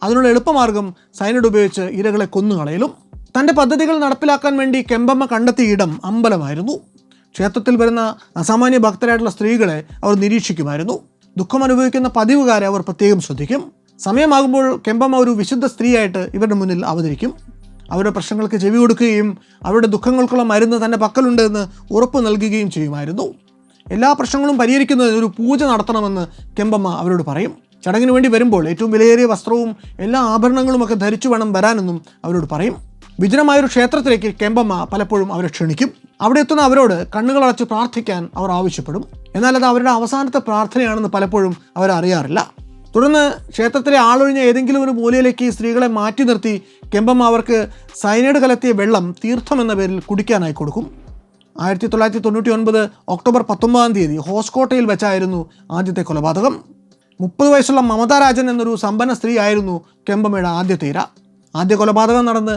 അതിനുള്ള എളുപ്പമാർഗം സയനൈഡ് ഉപയോഗിച്ച് ഇരകളെ കൊന്നുകളയലും. തൻ്റെ പദ്ധതികൾ നടപ്പിലാക്കാൻ വേണ്ടി കെമ്പമ്മ കണ്ടെത്തിയ ഇടം അമ്പലമായിരുന്നു. ക്ഷേത്രത്തിൽ വരുന്ന അസാമാന്യ ഭക്തരായിട്ടുള്ള സ്ത്രീകളെ അവർ നിരീക്ഷിക്കുമായിരുന്നു. ദുഃഖം അനുഭവിക്കുന്ന പതിവുകാരെ അവർ പ്രത്യേകം ശ്രദ്ധിക്കും. സമയമാകുമ്പോൾ കെമ്പമ്മ ഒരു വിശുദ്ധ സ്ത്രീയായിട്ട് ഇവരുടെ മുന്നിൽ അവതരിക്കും. അവരുടെ പ്രശ്നങ്ങൾക്ക് ചെവി കൊടുക്കുകയും അവരുടെ ദുഃഖങ്ങൾക്കുള്ള മരുന്ന് തൻ്റെ പക്കലുണ്ട് എന്ന് ഉറപ്പ് നൽകുകയും ചെയ്യുമായിരുന്നു. എല്ലാ പ്രശ്നങ്ങളും പരിഹരിക്കുന്നതിന് ഒരു പൂജ നടത്തണമെന്ന് കെമ്പമ്മ അവരോട് പറയും. ചടങ്ങിന് വേണ്ടി വരുമ്പോൾ ഏറ്റവും വിലയേറിയ വസ്ത്രവും എല്ലാ ആഭരണങ്ങളുമൊക്കെ ധരിച്ചു വേണം വരാനെന്നും അവരോട് പറയും. വിജനമായൊരു ക്ഷേത്രത്തിലേക്ക് കെമ്പമ്മ പലപ്പോഴും അവരെ ക്ഷണിക്കും. അവിടെ എത്തുന്ന അവരോട് കണ്ണുകളടച്ച് പ്രാർത്ഥിക്കാൻ അവർ ആവശ്യപ്പെടും. എന്നാൽ അത് അവരുടെ അവസാനത്തെ പ്രാർത്ഥനയാണെന്ന് പലപ്പോഴും അവരറിയാറില്ല. തുടർന്ന് ക്ഷേത്രത്തിലെ ആളൊഴിഞ്ഞ ഏതെങ്കിലും ഒരു മൂലയിലേക്ക് ഈ സ്ത്രീകളെ മാറ്റി നിർത്തി കെമ്പമ്മ അവർക്ക് സയനൈഡ് കലർത്തിയ വെള്ളം തീർത്ഥം എന്ന പേരിൽ കുടിക്കാനായി കൊടുക്കും. 1999 ഒക്ടോബർ 19 ഹോസ്കോട്ടയിൽ വെച്ചായിരുന്നു ആദ്യത്തെ കൊലപാതകം. 30 വയസ്സുള്ള മമതാ രാജൻ എന്നൊരു സമ്പന്ന സ്ത്രീ ആയിരുന്നു കെമ്പമ്മയുടെ ആദ്യത്തെ ഇര. ആദ്യ കൊലപാതകം നടന്ന്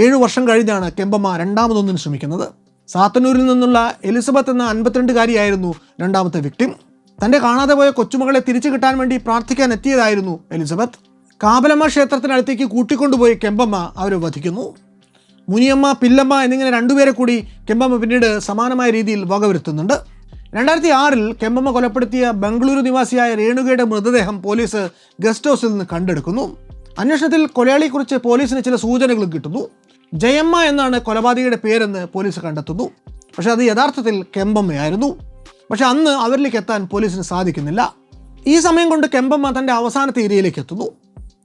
7 വർഷം കഴിഞ്ഞാണ് കെമ്പമ്മ രണ്ടാമതൊന്നിന് ശ്രമിക്കുന്നത്. സാത്തന്നൂരിൽ നിന്നുള്ള എലിസബത്ത് എന്ന 52-കാരിയായിരുന്നു രണ്ടാമത്തെ വിക്ടിം. തൻ്റെ കാണാതെ പോയ കൊച്ചുമകളെ തിരിച്ചു കിട്ടാൻ വേണ്ടി പ്രാർത്ഥിക്കാൻ എത്തിയതായിരുന്നു എലിസബത്ത്. കാബലമ്മ ക്ഷേത്രത്തിനടുത്തേക്ക് കൂട്ടിക്കൊണ്ടുപോയി കെമ്പമ്മ അവരെ വധിക്കുന്നു. മുനിയമ്മ, പില്ലമ്മ എന്നിങ്ങനെ 2 പേരെ കൂടി കെമ്പമ്മ പിന്നീട് സമാനമായ രീതിയിൽ വകവരുത്തുന്നുണ്ട്. 2006 കെമ്പമ്മ കൊലപ്പെടുത്തിയ ബംഗളൂരു നിവാസിയായ രേണുകയുടെ മൃതദേഹം പോലീസ് ഗസ്റ്റ് ഹൗസിൽ നിന്ന് കണ്ടെടുക്കുന്നു. അന്വേഷണത്തിൽ കൊലയാളിയെക്കുറിച്ച് പോലീസിന് ചില സൂചനകളും കിട്ടുന്നു. ജയമ്മ എന്നാണ് കൊലപാതകിയുടെ പേരെന്ന് പോലീസ് കണ്ടെത്തുന്നു. പക്ഷേ അത് യഥാർത്ഥത്തിൽ കെമ്പമ്മയായിരുന്നു. പക്ഷെ അന്ന് അവരിലേക്ക് എത്താൻ പോലീസിന് സാധിക്കുന്നില്ല. ഈ സമയം കൊണ്ട് കെമ്പമ്മ തൻ്റെ അവസാനത്തെ ഇരയിലേക്ക് എത്തുന്നു.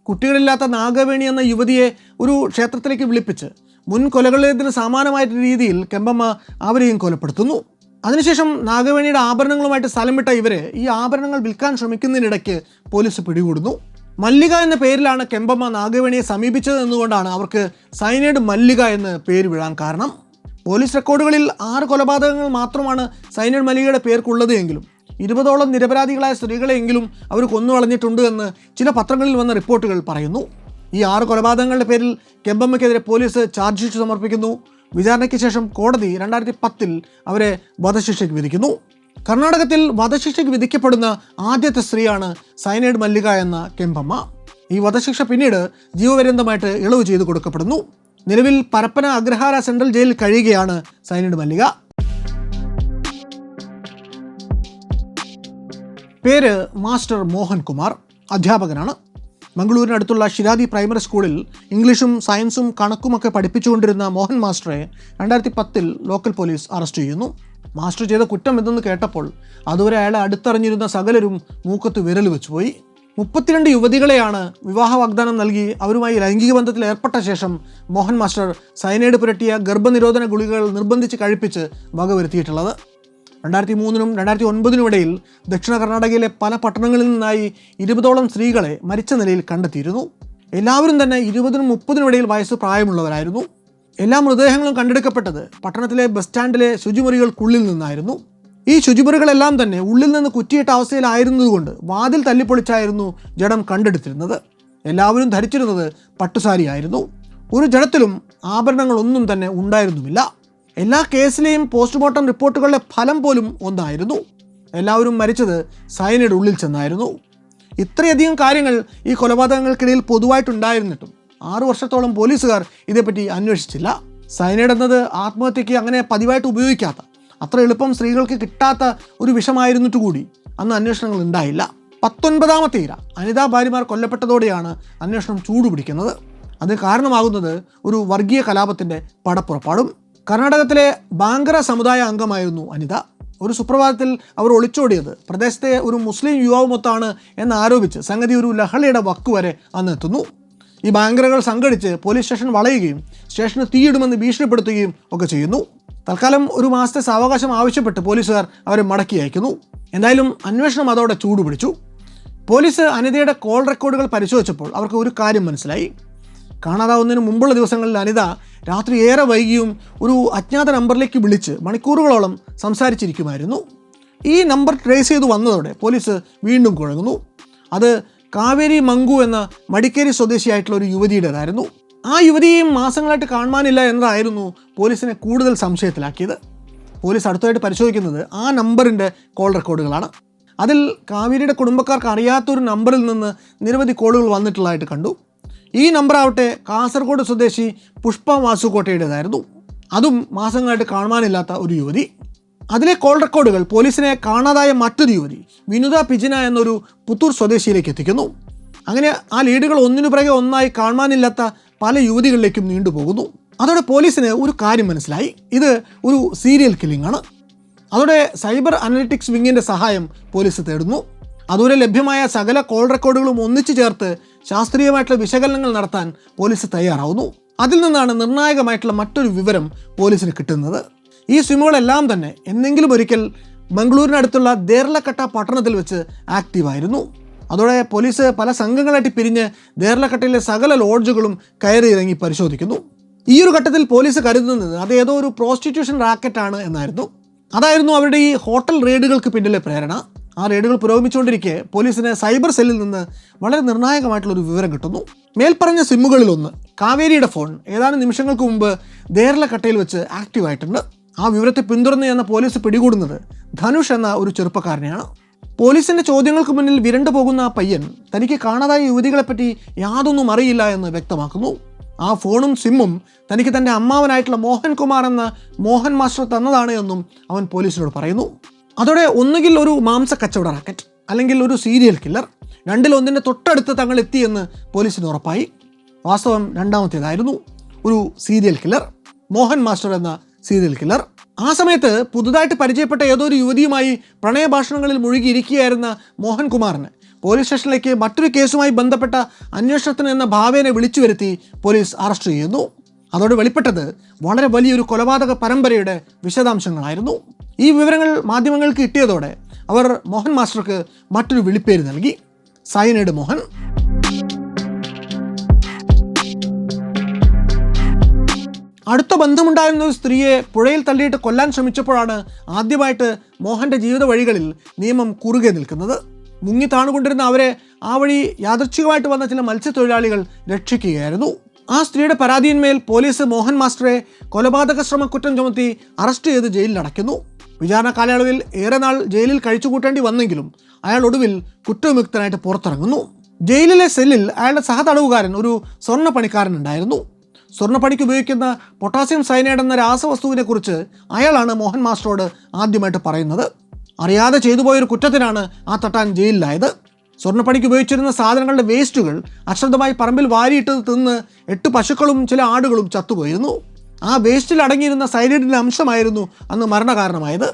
കുട്ടികളില്ലാത്ത നാഗവേണി എന്ന യുവതിയെ ഒരു ക്ഷേത്രത്തിലേക്ക് വിളിപ്പിച്ച് മുൻ കൊലകളിന് സമാനമായ രീതിയിൽ കെമ്പമ്മ അവരെയും കൊലപ്പെടുത്തുന്നു. അതിനുശേഷം നാഗവേണിയുടെ ആഭരണങ്ങളുമായിട്ട് സ്ഥലം വിട്ട ഇവരെ ഈ ആഭരണങ്ങൾ വിൽക്കാൻ ശ്രമിക്കുന്നതിനിടയ്ക്ക് പോലീസ് പിടികൂടുന്നു. മല്ലിക എന്ന പേരിലാണ് കെമ്പമ്മ നാഗവേണിയെ സമീപിച്ചത് എന്നുകൊണ്ടാണ് അവർക്ക് സയനൈഡ് മല്ലിക എന്ന് പേര് വീഴാൻ കാരണം. പോലീസ് റെക്കോർഡുകളിൽ 6 കൊലപാതകങ്ങൾ മാത്രമാണ് സയനൈഡ് മല്ലികയുടെ പേർക്കുള്ളത് എങ്കിലും 20ഓളം നിരപരാധികളായ സ്ത്രീകളെയെങ്കിലും അവർ കൊന്നുകളഞ്ഞിട്ടുണ്ട് എന്ന് ചില പത്രങ്ങളിൽ വന്ന റിപ്പോർട്ടുകൾ പറയുന്നു. ഈ 6 കൊലപാതകങ്ങളുടെ പേരിൽ കെമ്പമ്മയ്ക്കെതിരെ പോലീസ് ചാർജ് ഷീറ്റ് സമർപ്പിക്കുന്നു. വിചാരണയ്ക്ക് ശേഷം കോടതി 2010 അവരെ വധശിക്ഷയ്ക്ക് വിധിക്കുന്നു. കർണാടകത്തിൽ വധശിക്ഷയ്ക്ക് വിധിക്കപ്പെടുന്ന ആദ്യത്തെ സ്ത്രീയാണ് സയനൈഡ് മല്ലിക എന്ന കെമ്പമ്മ. ഈ വധശിക്ഷ പിന്നീട് ജീവപര്യന്തമായിട്ട് ഇളവ് ചെയ്തു കൊടുക്കപ്പെടുന്നു. നിലവിൽ പരപ്പന അഗ്രഹാര സെൻട്രൽ ജയിലിൽ കഴിയുകയാണ് സയനൈഡ് മല്ലിക. പേര് മാസ്റ്റർ മോഹൻകുമാർ, അധ്യാപകനാണ്. മംഗളൂരിനടുത്തുള്ള ഷിരാദി പ്രൈമറി സ്കൂളിൽ ഇംഗ്ലീഷും സയൻസും കണക്കുമൊക്കെ പഠിപ്പിച്ചുകൊണ്ടിരുന്ന മോഹൻ മാസ്റ്ററെ 2010 ലോക്കൽ പോലീസ് അറസ്റ്റ് ചെയ്യുന്നു. മാസ്റ്റർ ചെയ്ത കുറ്റം എന്തെന്ന് കേട്ടപ്പോൾ അതുവരെ അയാളെ അടുത്തറിഞ്ഞിരുന്ന സകലരും മൂക്കത്ത് വിരൽ വെച്ചുപോയി. 32 യുവതികളെയാണ് വിവാഹ വാഗ്ദാനം നൽകി അവരുമായി ലൈംഗിക ബന്ധത്തിൽ ഏർപ്പെട്ട ശേഷം മോഹൻ മാസ്റ്റർ സയനൈഡ് പുരട്ടിയ ഗർഭനിരോധന ഗുളികകൾ നിർബന്ധിച്ച് കഴിപ്പിച്ച് വകവരുത്തിയിട്ടുള്ളത്. 2003 2009 ഇടയിൽ ദക്ഷിണ കർണാടകയിലെ പല പട്ടണങ്ങളിൽ നിന്നായി 20ഓളം സ്ത്രീകളെ മരിച്ച നിലയിൽ കണ്ടെത്തിയിരുന്നു. എല്ലാവരും തന്നെ 20-30 ഇടയിൽ വയസ്സ് പ്രായമുള്ളവരായിരുന്നു. എല്ലാ മൃതദേഹങ്ങളും കണ്ടെടുക്കപ്പെട്ടത് പട്ടണത്തിലെ ബസ് സ്റ്റാൻഡിലെ ശുചിമുറികൾക്കുള്ളിൽ നിന്നായിരുന്നു. ഈ ശുചിമുറികളെല്ലാം തന്നെ ഉള്ളിൽ നിന്ന് കുറ്റിയിട്ട അവസ്ഥയിലായിരുന്നതുകൊണ്ട് വാതിൽ തല്ലിപ്പൊളിച്ചായിരുന്നു ജഡം കണ്ടെടുത്തിരുന്നത്. എല്ലാവരും ധരിച്ചിരുന്നത് പട്ടുസാരിയായിരുന്നു. ഒരു ജഡത്തിലും ആഭരണങ്ങളൊന്നും തന്നെ ഉണ്ടായിരുന്നുമില്ല. എല്ലാ കേസിലെയും പോസ്റ്റ്മോർട്ടം റിപ്പോർട്ടുകളുടെ ഫലം പോലും ഒന്നായിരുന്നു. എല്ലാവരും മരിച്ചത് സയനൈഡ് ഉള്ളിൽ ചെന്നായിരുന്നു. ഇത്രയധികം കാര്യങ്ങൾ ഈ കൊലപാതകങ്ങൾക്കിടയിൽ പൊതുവായിട്ടുണ്ടായിരുന്നിട്ടും 6 വർഷത്തോളം പോലീസുകാർ ഇതേപ്പറ്റി അന്വേഷിച്ചില്ല. സയനൈഡ് എന്നത് ആത്മഹത്യയ്ക്ക് അങ്ങനെ പതിവായിട്ട് ഉപയോഗിക്കാത്ത, അത്ര എളുപ്പം സ്ത്രീകൾക്ക് കിട്ടാത്ത ഒരു വിഷമായിരുന്നിട്ട് കൂടി അന്ന് അന്വേഷണങ്ങൾ ഉണ്ടായില്ല. 19ാമത്തെ ഇര അനിതാ ഭാര്യമാർ കൊല്ലപ്പെട്ടതോടെയാണ് അന്വേഷണം ചൂടുപിടിക്കുന്നത്. അതിന് കാരണമാകുന്നത് ഒരു വർഗീയ കലാപത്തിൻ്റെ പടപ്പുറപ്പാടും. കർണാടകത്തിലെ ബാങ്കര സമുദായ അംഗമായിരുന്നു അനിത. ഒരു സുപ്രഭാതത്തിൽ അവർ ഒളിച്ചോടിയത് പ്രദേശത്തെ ഒരു മുസ്ലിം യുവാവുമൊത്താണ് എന്നാരോപിച്ച് സംഗതി ഒരു ലഹളയുടെ വക്കുവരെ അന്ന് എത്തുന്നു. ഈ ബാങ്കരകൾ സംഘടിച്ച് പോലീസ് സ്റ്റേഷൻ വളയുകയും സ്റ്റേഷന് തീയിടുമെന്ന് ഭീഷണിപ്പെടുത്തുകയും ഒക്കെ ചെയ്യുന്നു. തൽക്കാലം ഒരു മാസത്തെ സാവകാശം ആവശ്യപ്പെട്ട് പോലീസുകാർ അവരെ മടക്കി അയക്കുന്നു. എന്തായാലും അന്വേഷണം അതോടെ ചൂടുപിടിച്ചു. പോലീസ് അനിതയുടെ കോൾ റെക്കോർഡുകൾ പരിശോധിച്ചപ്പോൾ അവർക്ക് ഒരു കാര്യം മനസ്സിലായി. കാണാതാവുന്നതിന് മുമ്പുള്ള ദിവസങ്ങളിൽ അനിത രാത്രി ഏറെ വൈകിയും ഒരു അജ്ഞാത നമ്പറിലേക്ക് വിളിച്ച് മണിക്കൂറുകളോളം സംസാരിച്ചിരിക്കുമായിരുന്നു. ഈ നമ്പർ ട്രേസ് ചെയ്തു വന്നതോടെ പോലീസ് വീണ്ടും കുഴങ്ങുന്നു. അത് കാവേരി മങ്കു എന്ന മടിക്കേരി സ്വദേശിയായിട്ടുള്ള ഒരു യുവതിയുടേതായിരുന്നു. ആ യുവതിയെയും മാസങ്ങളായിട്ട് കാണുവാനില്ല എന്നതായിരുന്നു പോലീസിനെ കൂടുതൽ സംശയത്തിലാക്കിയത്. പോലീസ് അടുത്തായിട്ട് പരിശോധിക്കുന്നത് ആ നമ്പറിൻ്റെ കോൾ റെക്കോർഡുകളാണ്. അതിൽ കാവേരിയുടെ കുടുംബക്കാർക്ക് അറിയാത്തൊരു നമ്പറിൽ നിന്ന് നിരവധി കോളുകൾ വന്നിട്ടുള്ളതായിട്ട് കണ്ടു. ഈ നമ്പറാവട്ടെ കാസർഗോഡ് സ്വദേശി പുഷ്പ വാസുകോട്ടയുടേതായിരുന്നു. അതും മാസങ്ങളായിട്ട് കാണുവാനില്ലാത്ത ഒരു യുവതി. അതിലെ കോൾ റെക്കോർഡുകൾ പോലീസിനെ കാണാതായ മറ്റൊരു യുവതി വിനുത പിജിന എന്നൊരു പുത്തൂർ സ്വദേശിയിലേക്ക് എത്തിക്കുന്നു. അങ്ങനെ ആ ലീഡുകൾ ഒന്നിനു പിറകെ ഒന്നായി കാണുവാനില്ലാത്ത പല യുവതികളിലേക്കും നീണ്ടുപോകുന്നു. അതോടെ പോലീസിന് ഒരു കാര്യം മനസ്സിലായി, ഇത് ഒരു സീരിയൽ കില്ലിംഗ് ആണ്. അതോടെ സൈബർ അനലിറ്റിക്സ് വിങ്ങിൻ്റെ സഹായം പോലീസ് തേടുന്നു. അതുവരെ ലഭ്യമായ സകല കോൾ റെക്കോർഡുകളും ഒന്നിച്ചു ചേർത്ത് ശാസ്ത്രീയമായിട്ടുള്ള വിശകലനങ്ങൾ നടത്താൻ പോലീസ് തയ്യാറാവുന്നു. അതിൽ നിന്നാണ് നിർണായകമായിട്ടുള്ള മറ്റൊരു വിവരം പോലീസിന് കിട്ടുന്നത്. ഈ സിമ്മുകളെല്ലാം തന്നെ എന്നെങ്കിലും ഒരിക്കൽ മംഗളൂരിനടുത്തുള്ള ദേർലക്കട്ട പട്ടണത്തിൽ വെച്ച് ആക്റ്റീവായിരുന്നു. അതോടെ പോലീസ് പല സംഘങ്ങളായിട്ട് പിരിഞ്ഞ് ദേർലക്കട്ടയിലെ സകല ലോഡ്ജുകളും കയറി ഇറങ്ങി പരിശോധിക്കുന്നു. ഈ ഒരു ഘട്ടത്തിൽ പോലീസ് കരുതുന്നത് അത് ഏതോ ഒരു പ്രോസ്റ്റിറ്റ്യൂഷൻ റാക്കറ്റാണ് എന്നായിരുന്നു. അതായിരുന്നു അവരുടെ ഈ ഹോട്ടൽ റെയ്ഡുകൾക്ക് പിന്നിലെ പ്രേരണ. ആ റെയ്ഡുകൾ പുരോഗമിച്ചുകൊണ്ടിരിക്കെ പോലീസിന് സൈബർ സെല്ലിൽ നിന്ന് വളരെ നിർണായകമായിട്ടുള്ളൊരു വിവരം കിട്ടുന്നു. മേൽപ്പറഞ്ഞ സിമ്മുകളിലൊന്ന് കാവേരിയുടെ ഫോൺ ഏതാനും നിമിഷങ്ങൾക്ക് മുമ്പ് ദേർലക്കട്ടയിൽ വെച്ച് ആക്റ്റീവായിട്ടുണ്ട്. ആ വിവരത്തെ പിന്തുടർന്ന് ചെന്ന പോലീസ് പിടികൂടുന്നത് ധനുഷ് എന്ന ഒരു ചെറുപ്പക്കാരനെയാണ്. പോലീസിൻ്റെ ചോദ്യങ്ങൾക്ക് മുന്നിൽ വിരണ്ടു പോകുന്ന ആ പയ്യൻ തനിക്ക് കാണാതായ യുവതികളെപ്പറ്റി യാതൊന്നും അറിയില്ല എന്ന് വ്യക്തമാക്കുന്നു. ആ ഫോണും സിമ്മും തനിക്ക് തൻ്റെ അമ്മാവനായിട്ടുള്ള മോഹൻകുമാർ എന്ന മോഹൻ മാസ്റ്റർ തന്നതാണ് എന്നും അവൻ പോലീസിനോട് പറയുന്നു. അതോടെ ഒന്നുകിൽ ഒരു മാംസ കച്ചവട റാക്കറ്റ് അല്ലെങ്കിൽ ഒരു സീരിയൽ കില്ലർ, രണ്ടിലൊന്നിൻ്റെ തൊട്ടടുത്ത് തങ്ങൾ എത്തിയെന്ന് പോലീസിന് ഉറപ്പായി. വാസ്തവം രണ്ടാമത്തേതായിരുന്നു, ഒരു സീരിയൽ കില്ലർ, മോഹൻ മാസ്റ്റർ എന്ന സീരിയൽ കില്ലർ. ആ സമയത്ത് പുതുതായിട്ട് പരിചയപ്പെട്ട ഏതോ ഒരു യുവതിയുമായി പ്രണയഭാഷണങ്ങളിൽ മുഴുകിയിരിക്കുകയായിരുന്ന മോഹൻകുമാറിന് പോലീസ് സ്റ്റേഷനിലേക്ക് മറ്റൊരു കേസുമായി ബന്ധപ്പെട്ട അന്വേഷണത്തിന് എന്ന ഭാവേനെ വിളിച്ചു വരുത്തി പോലീസ് അറസ്റ്റ് ചെയ്യുന്നു. അതോടെ വെളിപ്പെട്ടത് വളരെ വലിയൊരു കൊലപാതക പരമ്പരയുടെ വിശദാംശങ്ങളായിരുന്നു. ഈ വിവരങ്ങൾ മാധ്യമങ്ങൾക്ക് കിട്ടിയതോടെ അവർ മോഹൻ മാസ്റ്റർക്ക് മറ്റൊരു വിളിപ്പേര് നൽകി, സയനൈഡ് മോഹൻ. അടുത്ത ബന്ധമുണ്ടായിരുന്ന ഒരു സ്ത്രീയെ പുഴയിൽ തള്ളിയിട്ട് കൊല്ലാൻ ശ്രമിച്ചപ്പോഴാണ് ആദ്യമായിട്ട് മോഹൻ്റെ ജീവിത വഴികളിൽ നിയമം കുറുകെ നിൽക്കുന്നത്. മുങ്ങി താണുകൊണ്ടിരുന്ന അവരെ ആ വഴി യാദൃച്ഛികമായിട്ട് വന്ന ചില മത്സ്യത്തൊഴിലാളികൾ രക്ഷിക്കുകയായിരുന്നു. ആ സ്ത്രീയുടെ പരാതിയിന്മേൽ പോലീസ് മോഹൻ മാസ്റ്ററെ കൊലപാതക ശ്രമക്കുറ്റം ചുമത്തി അറസ്റ്റ് ചെയ്ത് ജയിലിൽ അടയ്ക്കുന്നു. വിചാരണ കാലയളവിൽ ഏറെ നാൾ ജയിലിൽ കഴിച്ചുകൂട്ടേണ്ടി വന്നെങ്കിലും അയാൾ ഒടുവിൽ കുറ്റവിമുക്തനായിട്ട് പുറത്തിറങ്ങുന്നു. ജയിലിലെ സെല്ലിൽ അയാളുടെ സഹതടവുകാരൻ ഒരു സ്വർണ്ണ പണിക്കാരനുണ്ടായിരുന്നു. സ്വർണ്ണപ്പണിക്ക് ഉപയോഗിക്കുന്ന പൊട്ടാസ്യം സയനൈഡ് എന്ന രാസവസ്തുവിനെ കുറിച്ച് അയാളാണ് മോഹൻ മാസ്റ്ററോട് ആദ്യമായിട്ട് പറയുന്നത്. അറിയാതെ ചെയ്തു പോയൊരു കുറ്റത്തിനാണ് ആ തട്ടാൻ ജയിലിലായത്. സ്വർണ്ണപ്പണിക്ക് ഉപയോഗിച്ചിരുന്ന സാധനങ്ങളുടെ വേസ്റ്റുകൾ അശ്രദ്ധമായി പറമ്പിൽ വാരിയിട്ടത് തിന്ന് 8 പശുക്കളും ചില ആടുകളും ചത്തുപോയിരുന്നു. ആ വേസ്റ്റിൽ അടങ്ങിയിരുന്ന സയനൈഡിൻ്റെ അംശമായിരുന്നു അന്ന് മരണകാരണമായത്.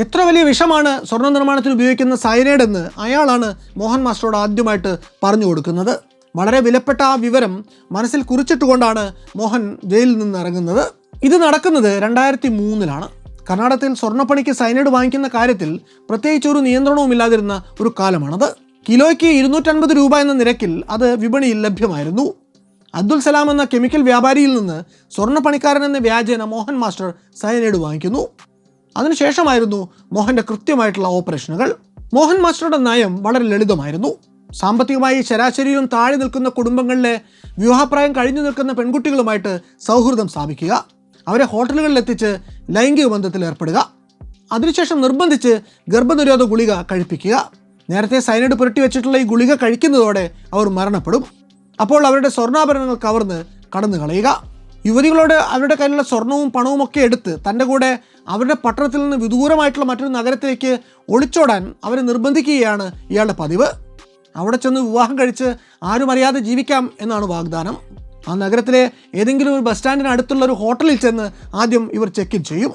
എത്ര വലിയ വിഷമാണ് സ്വർണ്ണ നിർമ്മാണത്തിന് ഉപയോഗിക്കുന്ന സയനൈഡ് എന്ന് അയാളാണ് മോഹൻ മാസ്റ്ററോട് ആദ്യമായിട്ട് പറഞ്ഞു കൊടുക്കുന്നത്. വളരെ വിലപ്പെട്ട ആ വിവരം മനസ്സിൽ കുറിച്ചിട്ടുകൊണ്ടാണ് മോഹൻ ജയിലിൽ നിന്ന് ഇറങ്ങുന്നത്. ഇത് നടക്കുന്നത് 2003-ലാണ്. കർണാടകത്തിൽ സ്വർണ്ണപ്പണിക്ക് സയനൈഡ് വാങ്ങിക്കുന്ന കാര്യത്തിൽ പ്രത്യേകിച്ച് ഒരു നിയന്ത്രണവും ഇല്ലാതിരുന്ന ഒരു കാലമാണത്. കിലോയ്ക്ക് 250 രൂപ എന്ന നിരക്കിൽ അത് വിപണിയിൽ ലഭ്യമായിരുന്നു. അബ്ദുൽ സലാം എന്ന കെമിക്കൽ വ്യാപാരിയിൽ നിന്ന് സ്വർണ്ണപ്പണിക്കാരൻ എന്ന വ്യാജേന മോഹൻ മാസ്റ്റർ സയനൈഡ് വാങ്ങിക്കുന്നു. അതിനുശേഷമായിരുന്നു മോഹൻ്റെ കൃത്യമായിട്ടുള്ള ഓപ്പറേഷനുകൾ. മോഹൻ മാസ്റ്ററുടെ നയം വളരെ ലളിതമായിരുന്നു. സാമ്പത്തികമായി ശരാശരിയിലും താഴെ നിൽക്കുന്ന കുടുംബങ്ങളിലെ വിവാഹപ്രായം കഴിഞ്ഞു നിൽക്കുന്ന പെൺകുട്ടികളുമായിട്ട് സൗഹൃദം സ്ഥാപിക്കുക, അവരെ ഹോട്ടലുകളിൽ എത്തിച്ച് ലൈംഗിക ബന്ധത്തിൽ ഏർപ്പെടുക, അതിനുശേഷം നിർബന്ധിച്ച് ഗർഭനിരോധ ഗുളിക കഴിപ്പിക്കുക. നേരത്തെ സയനൈഡ് പുരട്ടി വെച്ചിട്ടുള്ള ഈ ഗുളിക കഴിക്കുന്നതോടെ അവർ മരണപ്പെടും. അപ്പോൾ അവരുടെ സ്വർണ്ണാഭരണങ്ങൾ കവർന്ന് കടന്നു കളയുക. യുവതികളോട് അവരുടെ കയ്യിലുള്ള സ്വർണവും പണവും ഒക്കെ എടുത്ത് തൻ്റെ കൂടെ അവരുടെ പട്ടണത്തിൽ നിന്ന് വിദൂരമായിട്ടുള്ള മറ്റൊരു നഗരത്തിലേക്ക് ഒളിച്ചോടാൻ അവരെ നിർബന്ധിക്കുകയാണ് ഇയാളുടെ പതിവ്. അവിടെ ചെന്ന് വിവാഹം കഴിച്ച് ആരും അറിയാതെ ജീവിക്കാം എന്നാണ് വാഗ്ദാനം. ആ നഗരത്തിലെ ഏതെങ്കിലും ഒരു ബസ് സ്റ്റാൻഡിന് അടുത്തുള്ള ഒരു ഹോട്ടലിൽ ചെന്ന് ആദ്യം ഇവർ ചെക്ക് ഇൻ ചെയ്യും.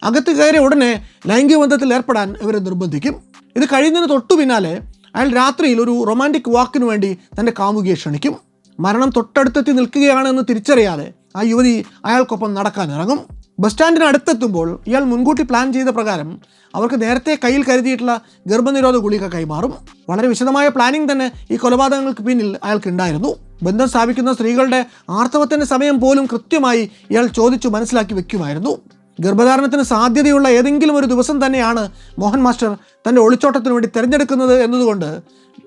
അകത്ത് കയറിയ ഉടനെ ലൈംഗിക ബന്ധത്തിൽ ഏർപ്പെടാൻ ഇവരെ നിർബന്ധിക്കും. ഇത് കഴിയുന്നതിന് തൊട്ടു പിന്നാലെ അയാൾ രാത്രിയിൽ ഒരു റൊമാൻറ്റിക് വാക്കിന് വേണ്ടി തൻ്റെ കാമുകിയെ ക്ഷണിക്കും. മരണം തൊട്ടടുത്തെത്തി നിൽക്കുകയാണെന്ന് തിരിച്ചറിയാതെ ആ യുവതി അയാൾക്കൊപ്പം നടക്കാനിറങ്ങും. ബസ് സ്റ്റാൻഡിന് അടുത്തെത്തുമ്പോൾ ഇയാൾ മുൻകൂട്ടി പ്ലാൻ ചെയ്ത പ്രകാരം അവർക്ക് നേരത്തെ കയ്യിൽ കരുതിയിട്ടുള്ള ഗർഭനിരോധ ഗുളിക കൈമാറും. വളരെ വിശദമായ പ്ലാനിങ് തന്നെ ഈ കൊലപാതകങ്ങൾക്ക് പിന്നിൽ അയാൾക്കുണ്ടായിരുന്നു. ബന്ധം സ്ഥാപിക്കുന്ന സ്ത്രീകളുടെ ആർത്തവത്തിൻ്റെ സമയം പോലും കൃത്യമായി ഇയാൾ ചോദിച്ചു മനസ്സിലാക്കി വെക്കുമായിരുന്നു. ഗർഭധാരണത്തിന് സാധ്യതയുള്ള ഏതെങ്കിലും ഒരു ദിവസം തന്നെയാണ് മോഹൻ മാസ്റ്റർ തൻ്റെ ഒളിച്ചോട്ടത്തിന് വേണ്ടി തിരഞ്ഞെടുക്കുന്നത് എന്നതുകൊണ്ട്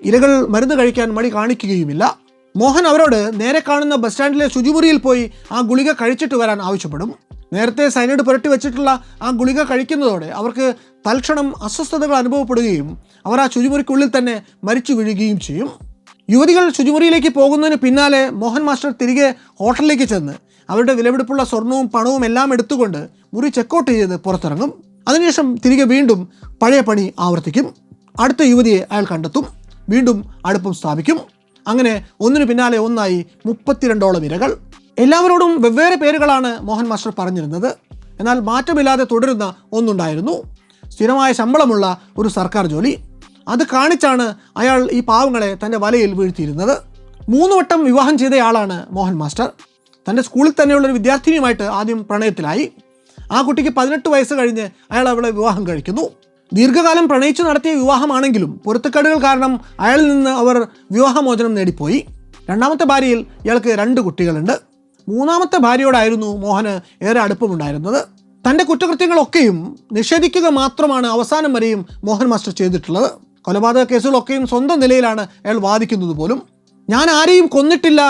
ഇരകൾ മരുന്ന് കഴിക്കാൻ മടി കാണിക്കുകയുമില്ല. മോഹൻ അവരോട് നേരെ കാണുന്ന ബസ് സ്റ്റാൻഡിലെ ശുചിമുറിയിൽ പോയി ആ ഗുളിക കഴിച്ചിട്ട് വരാൻ ആവശ്യപ്പെടും. നേരത്തെ സയനൈഡ് പുരട്ടി വെച്ചിട്ടുള്ള ആ ഗുളിക കഴിക്കുന്നതോടെ അവർക്ക് തൽക്ഷണം അസ്വസ്ഥതകൾ അനുഭവപ്പെടുകയും അവർ ആ ശുചിമുറിക്കുള്ളിൽ തന്നെ മരിച്ചു വീഴുകയും ചെയ്യും. യുവതികൾ ശുചിമുറിയിലേക്ക് പോകുന്നതിന് പിന്നാലെ മോഹൻ മാസ്റ്റർ തിരികെ ഹോട്ടലിലേക്ക് ചെന്ന് അവരുടെ വിലപിടിപ്പുള്ള സ്വർണവും പണവും എല്ലാം എടുത്തുകൊണ്ട് മുറി ചെക്കൗട്ട് ചെയ്ത് പുറത്തിറങ്ങും. അതിനുശേഷം തിരികെ വീണ്ടും പഴയ പണി ആവർത്തിക്കും. അടുത്ത യുവതിയെ അയാൾ കണ്ടെത്തും, വീണ്ടും അടുപ്പം സ്ഥാപിക്കും. അങ്ങനെ ഒന്നിനു പിന്നാലെ ഒന്നായി 32ഓളം ഇരകൾ. എല്ലാവരോടും വെവ്വേറെ പേരുകളാണ് മോഹൻ മാസ്റ്റർ പറഞ്ഞിരുന്നത്. എന്നാൽ മാറ്റമില്ലാതെ തുടരുന്ന ഒന്നുണ്ടായിരുന്നു: സ്ഥിരമായ ശമ്പളമുള്ള ഒരു സർക്കാർ ജോലി. അത് കാണിച്ചാണ് അയാൾ ഈ പാവങ്ങളെ തൻ്റെ വലയിൽ വീഴ്ത്തിയിരുന്നത്. 3 വട്ടം വിവാഹം ചെയ്തയാളാണ് മോഹൻ മാസ്റ്റർ. തൻ്റെ സ്കൂളിൽ തന്നെയുള്ളൊരു വിദ്യാർത്ഥിനിയുമായിട്ട് ആദ്യം പ്രണയത്തിലായി. ആ കുട്ടിക്ക് 18 വയസ്സ് കഴിഞ്ഞ് അയാൾ അവളെ വിവാഹം കഴിക്കുന്നു. ദീർഘകാലം പ്രണയിച്ചു നടത്തിയ വിവാഹമാണെങ്കിലും പൊരുത്തക്കേടുകൾ കാരണം അയാളിൽ നിന്ന് അവർ വിവാഹമോചനം നേടിപ്പോയി. 2ാമത്തെ ഭാര്യയിൽ ഇയാൾക്ക് 2 കുട്ടികളുണ്ട്. 3ാമത്തെ ഭാര്യയോടായിരുന്നു മോഹന് ഏറെ അടുപ്പമുണ്ടായിരുന്നത്. തൻ്റെ കുറ്റകൃത്യങ്ങളൊക്കെയും നിഷേധിക്കുക മാത്രമാണ് അവസാനം വരെയും മോഹൻ മാസ്റ്റർ ചെയ്തിട്ടുള്ളത്. കൊലപാതക കേസുകളൊക്കെയും സ്വന്തം നിലയിലാണ് അയാൾ വാദിക്കുന്നത് പോലും. ഞാൻ ആരെയും കൊന്നിട്ടില്ല,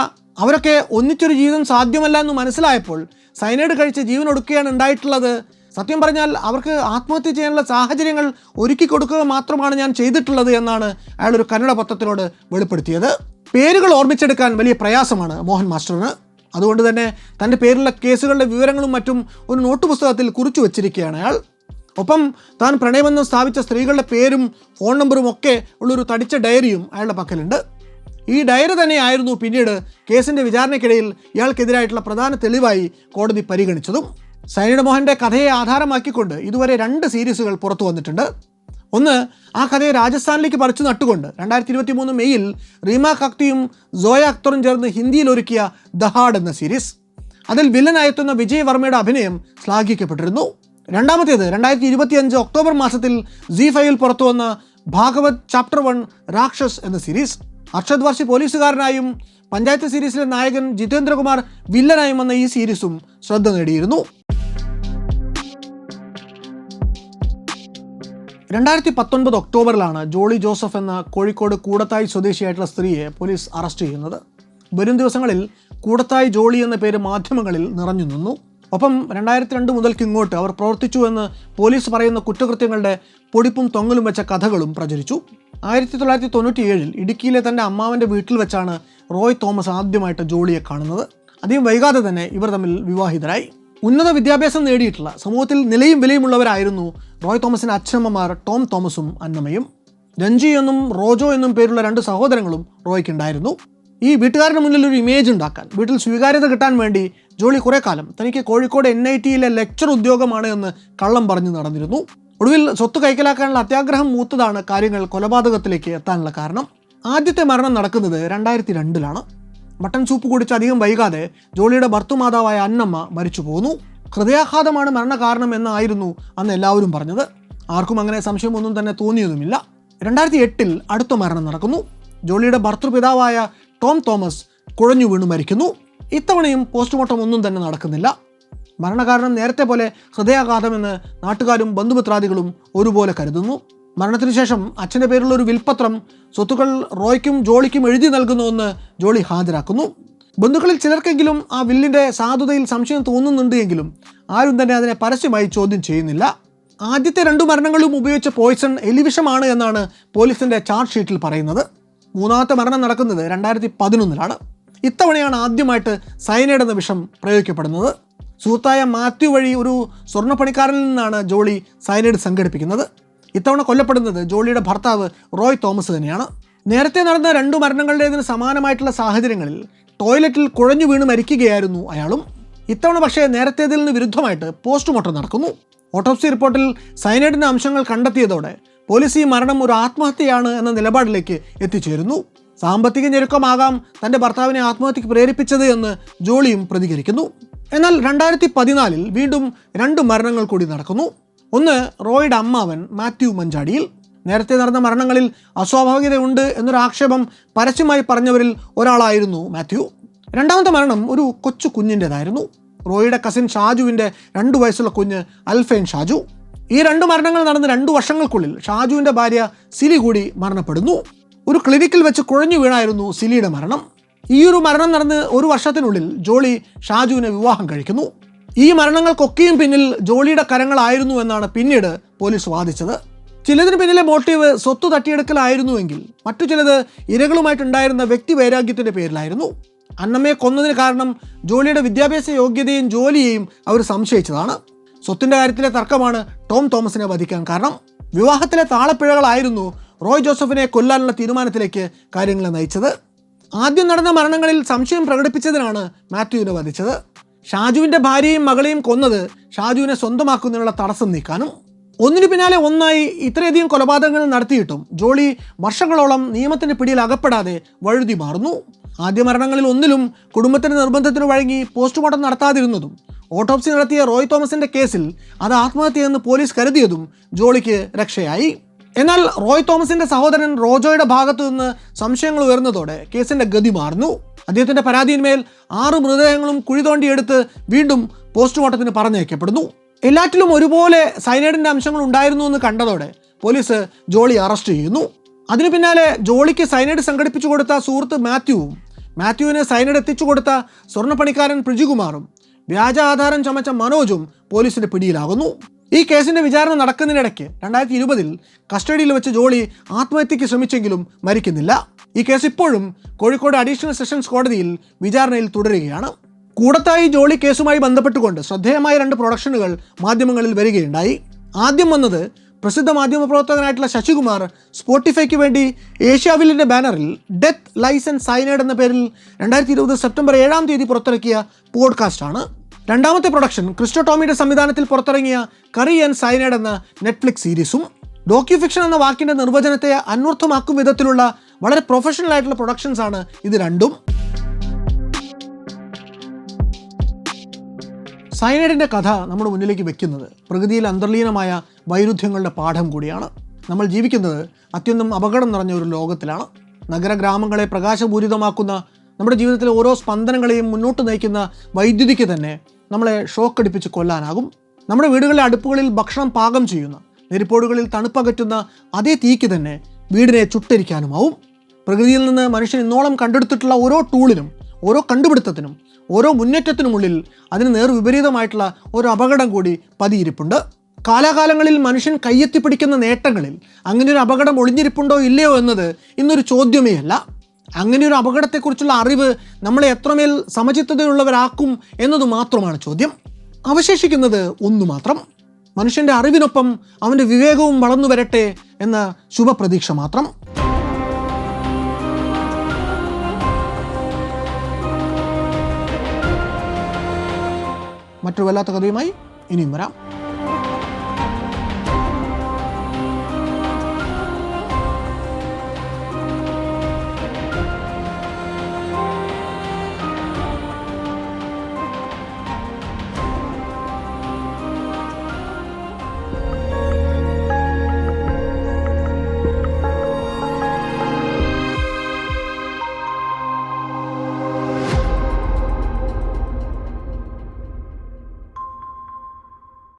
അവരൊക്കെ ഒന്നിച്ചൊരു ജീവിതം സാധ്യമല്ല എന്ന് മനസ്സിലായപ്പോൾ സയനൈഡ് കഴിച്ച് ജീവൻ ഒടുക്കുകയാണ് ഉണ്ടായിട്ടുള്ളത്. സത്യം പറഞ്ഞാൽ അവർക്ക് ആത്മഹത്യ ചെയ്യാനുള്ള സാഹചര്യങ്ങൾ ഒരുക്കി കൊടുക്കുക മാത്രമാണ് ഞാൻ ചെയ്തിട്ടുള്ളത് എന്നാണ് അയാൾ ഒരു കന്നഡ പത്രത്തിനോട് വെളിപ്പെടുത്തിയത്. പേരുകൾ ഓർമ്മിച്ചെടുക്കാൻ വലിയ പ്രയാസമാണ് മോഹൻ മാസ്റ്ററിന്. അതുകൊണ്ട് തന്നെ തൻ്റെ പേരിലുള്ള കേസുകളുടെ വിവരങ്ങളും മറ്റും ഒരു നോട്ട് പുസ്തകത്തിൽ കുറിച്ചു വച്ചിരിക്കുകയാണ് അയാൾ. ഒപ്പം താൻ പ്രണയബന്ധം സ്ഥാപിച്ച സ്ത്രീകളുടെ പേരും ഫോൺ നമ്പറും ഒക്കെ ഉള്ളൊരു തടിച്ച ഡയറിയും അയാളുടെ പക്കലുണ്ട്. ഈ ഡയറി തന്നെയായിരുന്നു പിന്നീട് കേസിൻ്റെ വിചാരണയ്ക്കിടയിൽ ഇയാൾക്കെതിരായിട്ടുള്ള പ്രധാന തെളിവായി കോടതി പരിഗണിച്ചതും. സയനൈഡ് മോഹൻ്റെ കഥയെ ആധാരമാക്കിക്കൊണ്ട് ഇതുവരെ 2 സീരീസുകൾ പുറത്തു വന്നിട്ടുണ്ട്. ഒന്ന്, ആ കഥയെ രാജസ്ഥാനിലേക്ക് പറിച്ചു നട്ടുകൊണ്ട് 2023 മെയ്യിൽ റീമ കക്തിയും സോയ അക്തറും ചേർന്ന് ഹിന്ദിയിൽ ഒരുക്കിയ ദഹാഡ് എന്ന സീരീസ്. അതിൽ വില്ലനായെത്തുന്ന വിജയ് വർമ്മയുടെ അഭിനയം ശ്ലാഘിക്കപ്പെട്ടിരുന്നു. 2ാമത്തേത് 2025 ഒക്ടോബർ മാസത്തിൽ ZEE5-ൽ പുറത്തു വന്ന ഭാഗവത് ചാപ്റ്റർ 1 രാക്ഷസ് എന്ന സീരീസ്. അർഷദ് വർഷി പോലീസുകാരനായും പഞ്ചായത്ത് സീരീസിലെ നായകൻ ജിതേന്ദ്രകുമാർ വില്ലനായും വന്ന ഈ സീരീസും ശ്രദ്ധ നേടിയിരുന്നു. 2019 ഒക്ടോബറിലാണ് ജോളി ജോസഫ് എന്ന കോഴിക്കോട് കൂടത്തായി സ്വദേശിയായിട്ടുള്ള സ്ത്രീയെ പോലീസ് അറസ്റ്റ് ചെയ്യുന്നത്. വരും ദിവസങ്ങളിൽ കൂടത്തായി ജോളി എന്ന പേര് മാധ്യമങ്ങളിൽ നിറഞ്ഞു നിന്നു. ഒപ്പം 2002 മുതൽക്ക് ഇങ്ങോട്ട് അവർ പ്രവർത്തിച്ചു എന്ന് പോലീസ് പറയുന്ന കുറ്റകൃത്യങ്ങളുടെ പൊടിപ്പും തൊങ്ങലും വെച്ച കഥകളും പ്രചരിച്ചു. 1997 ഇടുക്കിയിലെ തൻ്റെ അമ്മാവൻ്റെ വീട്ടിൽ വെച്ചാണ് റോയ് തോമസ് ആദ്യമായിട്ട് ജോളിയെ കാണുന്നത്. അധികം വൈകാതെ തന്നെ ഇവർ തമ്മിൽ വിവാഹിതരായി. ഉന്നത വിദ്യാഭ്യാസം നേടിയിട്ടുള്ള സമൂഹത്തിൽ നിലയും വിലയുമുള്ളവരായിരുന്നു റോയ് തോമസിൻ്റെ അച്ഛനമ്മമാർ ടോം തോമസും അന്നമ്മയും. രഞ്ജി എന്നും റോജോ എന്നും പേരുള്ള 2 സഹോദരങ്ങളും റോയ്ക്കുണ്ടായിരുന്നു. ഈ വീട്ടുകാരുടെ മുന്നിൽ ഒരു ഇമേജ് ഉണ്ടാക്കാൻ, വീട്ടിൽ സ്വീകാര്യത കിട്ടാൻ വേണ്ടി ജോളി കുറേ കാലം തനിക്ക് കോഴിക്കോട് NITയിലെ ലെക്ചർ ഉദ്യോഗമാണ് എന്ന് കള്ളം പറഞ്ഞു നടന്നിരുന്നു. ഒടുവിൽ സ്വത്ത് കൈക്കലാക്കാനുള്ള അത്യാഗ്രഹം മൂത്തതാണ് കാര്യങ്ങൾ കൊലപാതകത്തിലേക്ക് എത്താനുള്ള കാരണം. ആദ്യത്തെ മരണം നടക്കുന്നത് 2002 മട്ടൻ സൂപ്പ് കുടിച്ച് അധികം വൈകാതെ ജോളിയുടെ ഭർത്തുമാതാവായ അന്നമ്മ മരിച്ചു പോന്നു. ഹൃദയാഘാതമാണ് മരണകാരണം എന്നായിരുന്നു അന്ന് എല്ലാവരും പറഞ്ഞത്. ആർക്കും അങ്ങനെ സംശയമൊന്നും തന്നെ തോന്നിയതുമില്ല. 2008 അടുത്ത മരണം നടക്കുന്നു. ജോളിയുടെ ഭർത്തൃപിതാവായ ടോം തോമസ് കുഴഞ്ഞു വീണു മരിക്കുന്നു. ഇത്തവണയും പോസ്റ്റ്മോർട്ടം ഒന്നും തന്നെ നടക്കുന്നില്ല. മരണകാരണം നേരത്തെ പോലെ ഹൃദയാഘാതമെന്ന് നാട്ടുകാരും ബന്ധുമിത്രാദികളും ഒരുപോലെ കരുതുന്നു. മരണത്തിന് ശേഷം അച്ഛൻ്റെ പേരിലുള്ള ഒരു വിൽപ്പത്രം സ്വത്തുക്കൾ റോയ്ക്കും ജോളിക്കും എഴുതി നൽകുന്നുവെന്ന് ജോളി ഹാജരാക്കുന്നു. ബന്ധുക്കളിൽ ചിലർക്കെങ്കിലും ആ വില്ലിൻ്റെ സാധുതയിൽ സംശയം തോന്നുന്നുണ്ട് എങ്കിലും ആരും തന്നെ അതിനെ പരസ്യമായി ചോദ്യം ചെയ്യുന്നില്ല. ആദ്യത്തെ 2 മരണങ്ങളും ഉപയോഗിച്ച പോയ്സൺ എലിവിഷമാണ് എന്നാണ് പോലീസിൻ്റെ ചാർജ് ഷീറ്റിൽ പറയുന്നത്. മൂന്നാമത്തെ മരണം നടക്കുന്നത് 2011 ഇത്തവണയാണ് ആദ്യമായിട്ട് സയനൈഡ് എന്ന വിഷം പ്രയോഗിക്കപ്പെടുന്നത്. സുഹൃത്തായ മാത്യു വഴി ഒരു സ്വർണ്ണപ്പണിക്കാരനിൽ നിന്നാണ് ജോളി സയനൈഡ് സംഘടിപ്പിക്കുന്നത്. ഇത്തവണ കൊല്ലപ്പെടുന്നത് ജോളിയുടെ ഭർത്താവ് റോയ് തോമസ് തന്നെയാണ്. നേരത്തെ നടന്ന 2 മരണങ്ങളുടേതിന് സമാനമായിട്ടുള്ള സാഹചര്യങ്ങളിൽ ടോയ്ലറ്റിൽ കുഴഞ്ഞു വീണ് മരിക്കുകയായിരുന്നു അയാളും. ഇത്തവണ പക്ഷേ നേരത്തേതിൽ നിന്ന് വിരുദ്ധമായിട്ട് പോസ്റ്റ്മോർട്ടം നടക്കുന്നു. ഓട്ടോപ്സി റിപ്പോർട്ടിൽ സയനൈഡിൻ്റെ അംശങ്ങൾ കണ്ടെത്തിയതോടെ പോലീസ് ഈ മരണം ഒരു ആത്മഹത്യയാണ് എന്ന നിലപാടിലേക്ക് എത്തിച്ചേരുന്നു. സാമ്പത്തിക ഞെരുക്കമാകാം തൻ്റെ ഭർത്താവിനെ ആത്മഹത്യക്ക് പ്രേരിപ്പിച്ചത് എന്ന് ജോളിയും പ്രതികരിക്കുന്നു. എന്നാൽ 2014 വീണ്ടും 2 മരണങ്ങൾ കൂടി നടക്കുന്നു. ഒന്ന് റോയുടെ അമ്മാവൻ മാത്യു മഞ്ചാടിയിൽ. നേരത്തെ നടന്ന മരണങ്ങളിൽ അസ്വാഭാവികതയുണ്ട് എന്നൊരു ആക്ഷേപം പരസ്യമായി പറഞ്ഞവരിൽ ഒരാളായിരുന്നു മാത്യു. രണ്ടാമത്തെ മരണം ഒരു കൊച്ചു കുഞ്ഞിൻ്റെതായിരുന്നു. റോയുടെ കസിൻ ഷാജുവിൻ്റെ 2 വയസ്സുള്ള കുഞ്ഞ് അൽഫൈൻ ഷാജു. ഈ 2 മരണങ്ങൾ നടന്ന് 2 വർഷങ്ങൾക്കുള്ളിൽ ഷാജുവിൻ്റെ ഭാര്യ സിലി കൂടി മരണപ്പെടുന്നു. ഒരു ക്ലിനിക്കിൽ വെച്ച് കുഴഞ്ഞു വീണായിരുന്നു സിലിയുടെ മരണം. ഈ ഒരു മരണം നടന്ന് 1 വർഷത്തിനുള്ളിൽ ജോളി ഷാജുവിനെ വിവാഹം കഴിക്കുന്നു. ഈ മരണങ്ങൾക്കൊക്കെയും പിന്നിൽ ജോളിയുടെ കരങ്ങളായിരുന്നു എന്നാണ് പിന്നീട് പോലീസ് വാദിച്ചത്. ചിലതിന് പിന്നിലെ മോട്ടീവ് സ്വത്ത് തട്ടിയെടുക്കലായിരുന്നുവെങ്കിൽ മറ്റു ചിലത് ഇരകളുമായിട്ടുണ്ടായിരുന്ന വ്യക്തി വൈരാഗ്യത്തിൻ്റെ പേരിലായിരുന്നു. അന്നമ്മയെ കൊന്നതിന് കാരണം ജോളിയുടെ വിദ്യാഭ്യാസ യോഗ്യതയും ജോലിയെയും അവർ സംശയിച്ചതാണ്. സ്വത്തിൻ്റെ കാര്യത്തിലെ തർക്കമാണ് ടോം തോമസിനെ വധിക്കാൻ കാരണം. വിവാഹത്തിലെ താളപ്പിഴകളായിരുന്നു റോയ് ജോസഫിനെ കൊല്ലാനുള്ള തീരുമാനത്തിലേക്ക് കാര്യങ്ങളെ നയിച്ചത്. ആദ്യം നടന്ന മരണങ്ങളിൽ സംശയം പ്രകടിപ്പിച്ചതിനാണ് മാത്യുവിനെ വധിച്ചത്. ഷാജുവിൻ്റെ ഭാര്യയും മകളെയും കൊന്നത് ഷാജുവിനെ സ്വന്തമാക്കുന്നതിനുള്ള തടസ്സം നീക്കാനും. ഒന്നിനു പിന്നാലെ ഒന്നായി ഇത്രയധികം കൊലപാതകങ്ങൾ നടത്തിയിട്ടും ജോളി വർഷങ്ങളോളം നിയമത്തിൻ്റെ പിടിയിൽ അകപ്പെടാതെ വഴുതി മാറുന്നു. ആദ്യ മരണങ്ങളിൽ ഒന്നിലും കുടുംബത്തിൻ്റെ നിർബന്ധത്തിന് വഴങ്ങി പോസ്റ്റ്മോർട്ടം നടത്താതിരുന്നതും ഓട്ടോപ്സി നടത്തിയ റോയ് തോമസിൻ്റെ കേസിൽ അത് ആത്മഹത്യയെന്ന് പോലീസ് കരുതിയതും ജോളിക്ക് രക്ഷയായി. എന്നാൽ റോയ് തോമസിൻ്റെ സഹോദരൻ റോജോയുടെ ഭാഗത്തു നിന്ന് സംശയങ്ങൾ ഉയർന്നതോടെ കേസിൻ്റെ ഗതി മാറുന്നു. അദ്ദേഹത്തിൻ്റെ പരാതിയിന്മേൽ 6 മൃതദേഹങ്ങളും കുഴി തോണ്ടിയെടുത്ത് വീണ്ടും പോസ്റ്റ്മോർട്ടത്തിന് പറഞ്ഞയക്കപ്പെടുന്നു. എല്ലാറ്റിലും ഒരുപോലെ സയനൈഡിൻ്റെ അംശങ്ങൾ ഉണ്ടായിരുന്നു എന്ന് കണ്ടതോടെ പോലീസ് ജോളി അറസ്റ്റ് ചെയ്യുന്നു. അതിനു പിന്നാലെ ജോളിക്ക് സയനൈഡ് സംഘടിപ്പിച്ചു കൊടുത്ത സുഹൃത്ത് മാത്യുവിന് സയനൈഡ് എത്തിച്ചു കൊടുത്ത സ്വർണ്ണപ്പണിക്കാരൻ പ്രിജികുമാറും വ്യാജ ആധാരം ചമച്ച മനോജും പോലീസിൻ്റെ പിടിയിലാകുന്നു. ഈ കേസിൻ്റെ വിചാരണ നടക്കുന്നതിനിടയ്ക്ക് 2020 കസ്റ്റഡിയിൽ വെച്ച് ജോളി ആത്മഹത്യയ്ക്ക് ശ്രമിച്ചെങ്കിലും മരിക്കുന്നില്ല. ഈ കേസ് ഇപ്പോഴും കോഴിക്കോട് അഡീഷണൽ സെഷൻസ് കോടതിയിൽ വിചാരണയിൽ തുടരുകയാണ്. കൂടത്തായി ജോളി കേസുമായി ബന്ധപ്പെട്ടുകൊണ്ട് ശ്രദ്ധേയമായ 2 പ്രൊഡക്ഷനുകൾ മാധ്യമങ്ങളിൽ വരികയുണ്ടായി. ആദ്യം വന്നത് പ്രസിദ്ധ മാധ്യമപ്രവർത്തകനായിട്ടുള്ള ശശികുമാർ സ്പോട്ടിഫൈക്ക് വേണ്ടി ഏഷ്യാവില്ലിൻ്റെ ബാനറിൽ ഡെത്ത് ലൈസൻസ് സൈനൈഡ് എന്ന പേരിൽ 2020 സെപ്റ്റംബർ 7 പുറത്തിറക്കിയ പോഡ്കാസ്റ്റാണ്. രണ്ടാമത്തെ പ്രൊഡക്ഷൻ ക്രിസ്റ്റോ ടോമിയുടെ സംവിധാനത്തിൽ പുറത്തിറങ്ങിയ കറി ആൻഡ് സൈനൈഡ് എന്ന നെറ്റ്ഫ്ലിക്സ് സീരീസും. ഡോക്യുഫിക്ഷൻ എന്ന വാക്കിൻ്റെ നിർവചനത്തെ അന്വർത്ഥമാക്കും വിധത്തിലുള്ള വളരെ പ്രൊഫഷണൽ ആയിട്ടുള്ള പ്രൊഡക്ഷൻസാണ് ഇത് രണ്ടും. സയനൈഡിൻ്റെ കഥ നമ്മുടെ മുന്നിലേക്ക് വെക്കുന്നത് പ്രകൃതിയിൽ അന്തർലീനമായ വൈരുദ്ധ്യങ്ങളുടെ പാഠം കൂടിയാണ്. നമ്മൾ ജീവിക്കുന്നത് അത്യന്തം അപകടം നിറഞ്ഞ ഒരു ലോകത്തിലാണ്. നഗരഗ്രാമങ്ങളെ പ്രകാശപൂരിതമാക്കുന്ന നമ്മുടെ ജീവിതത്തിലെ ഓരോ സ്പന്ദനങ്ങളെയും മുന്നോട്ട് നയിക്കുന്ന വൈദ്യുതിക്ക് തന്നെ നമ്മളെ ഷോക്കടിപ്പിച്ച് കൊല്ലാനാകും. നമ്മുടെ വീടുകളിലെ അടുപ്പുകളിൽ ഭക്ഷണം പാകം ചെയ്യുന്ന, നെരിപ്പോടുകളിൽ തണുപ്പകറ്റുന്ന അതേ തീക്ക് തന്നെ വീടിനെ ചുട്ടരിക്കാനുമാവും. പ്രകൃതിയിൽ നിന്ന് മനുഷ്യൻ ഇന്നോളം കണ്ടെടുത്തിട്ടുള്ള ഓരോ ടൂളിനും ഓരോ കണ്ടുപിടുത്തത്തിനും ഓരോ മുന്നേറ്റത്തിനുമുള്ളിൽ അതിന് നേർവിപരീതമായിട്ടുള്ള ഒരു അപകടം കൂടി പതിയിരിപ്പുണ്ട്. കാലാകാലങ്ങളിൽ മനുഷ്യൻ കയ്യെത്തിപ്പിടിക്കുന്ന നേട്ടങ്ങളിൽ അങ്ങനെയൊരു അപകടം ഒളിഞ്ഞിരിപ്പുണ്ടോ ഇല്ലയോ എന്നത് ഇന്നൊരു ചോദ്യമേ അല്ല. അങ്ങനെയൊരു അപകടത്തെക്കുറിച്ചുള്ള അറിവ് നമ്മളെ എത്രമേൽ സമചിത്തതയുള്ളവരാക്കും എന്നത് മാത്രമാണ് ചോദ്യം. അവശേഷിക്കുന്നത് ഒന്നു മാത്രം: മനുഷ്യൻ്റെ അറിവിനൊപ്പം അവൻ്റെ വിവേകവും വളർന്നു വരട്ടെ എന്ന ശുഭപ്രതീക്ഷ മാത്രം. മറ്റൊരു വല്ലാത്ത കഥയുമായി ഇനിയും വരാം.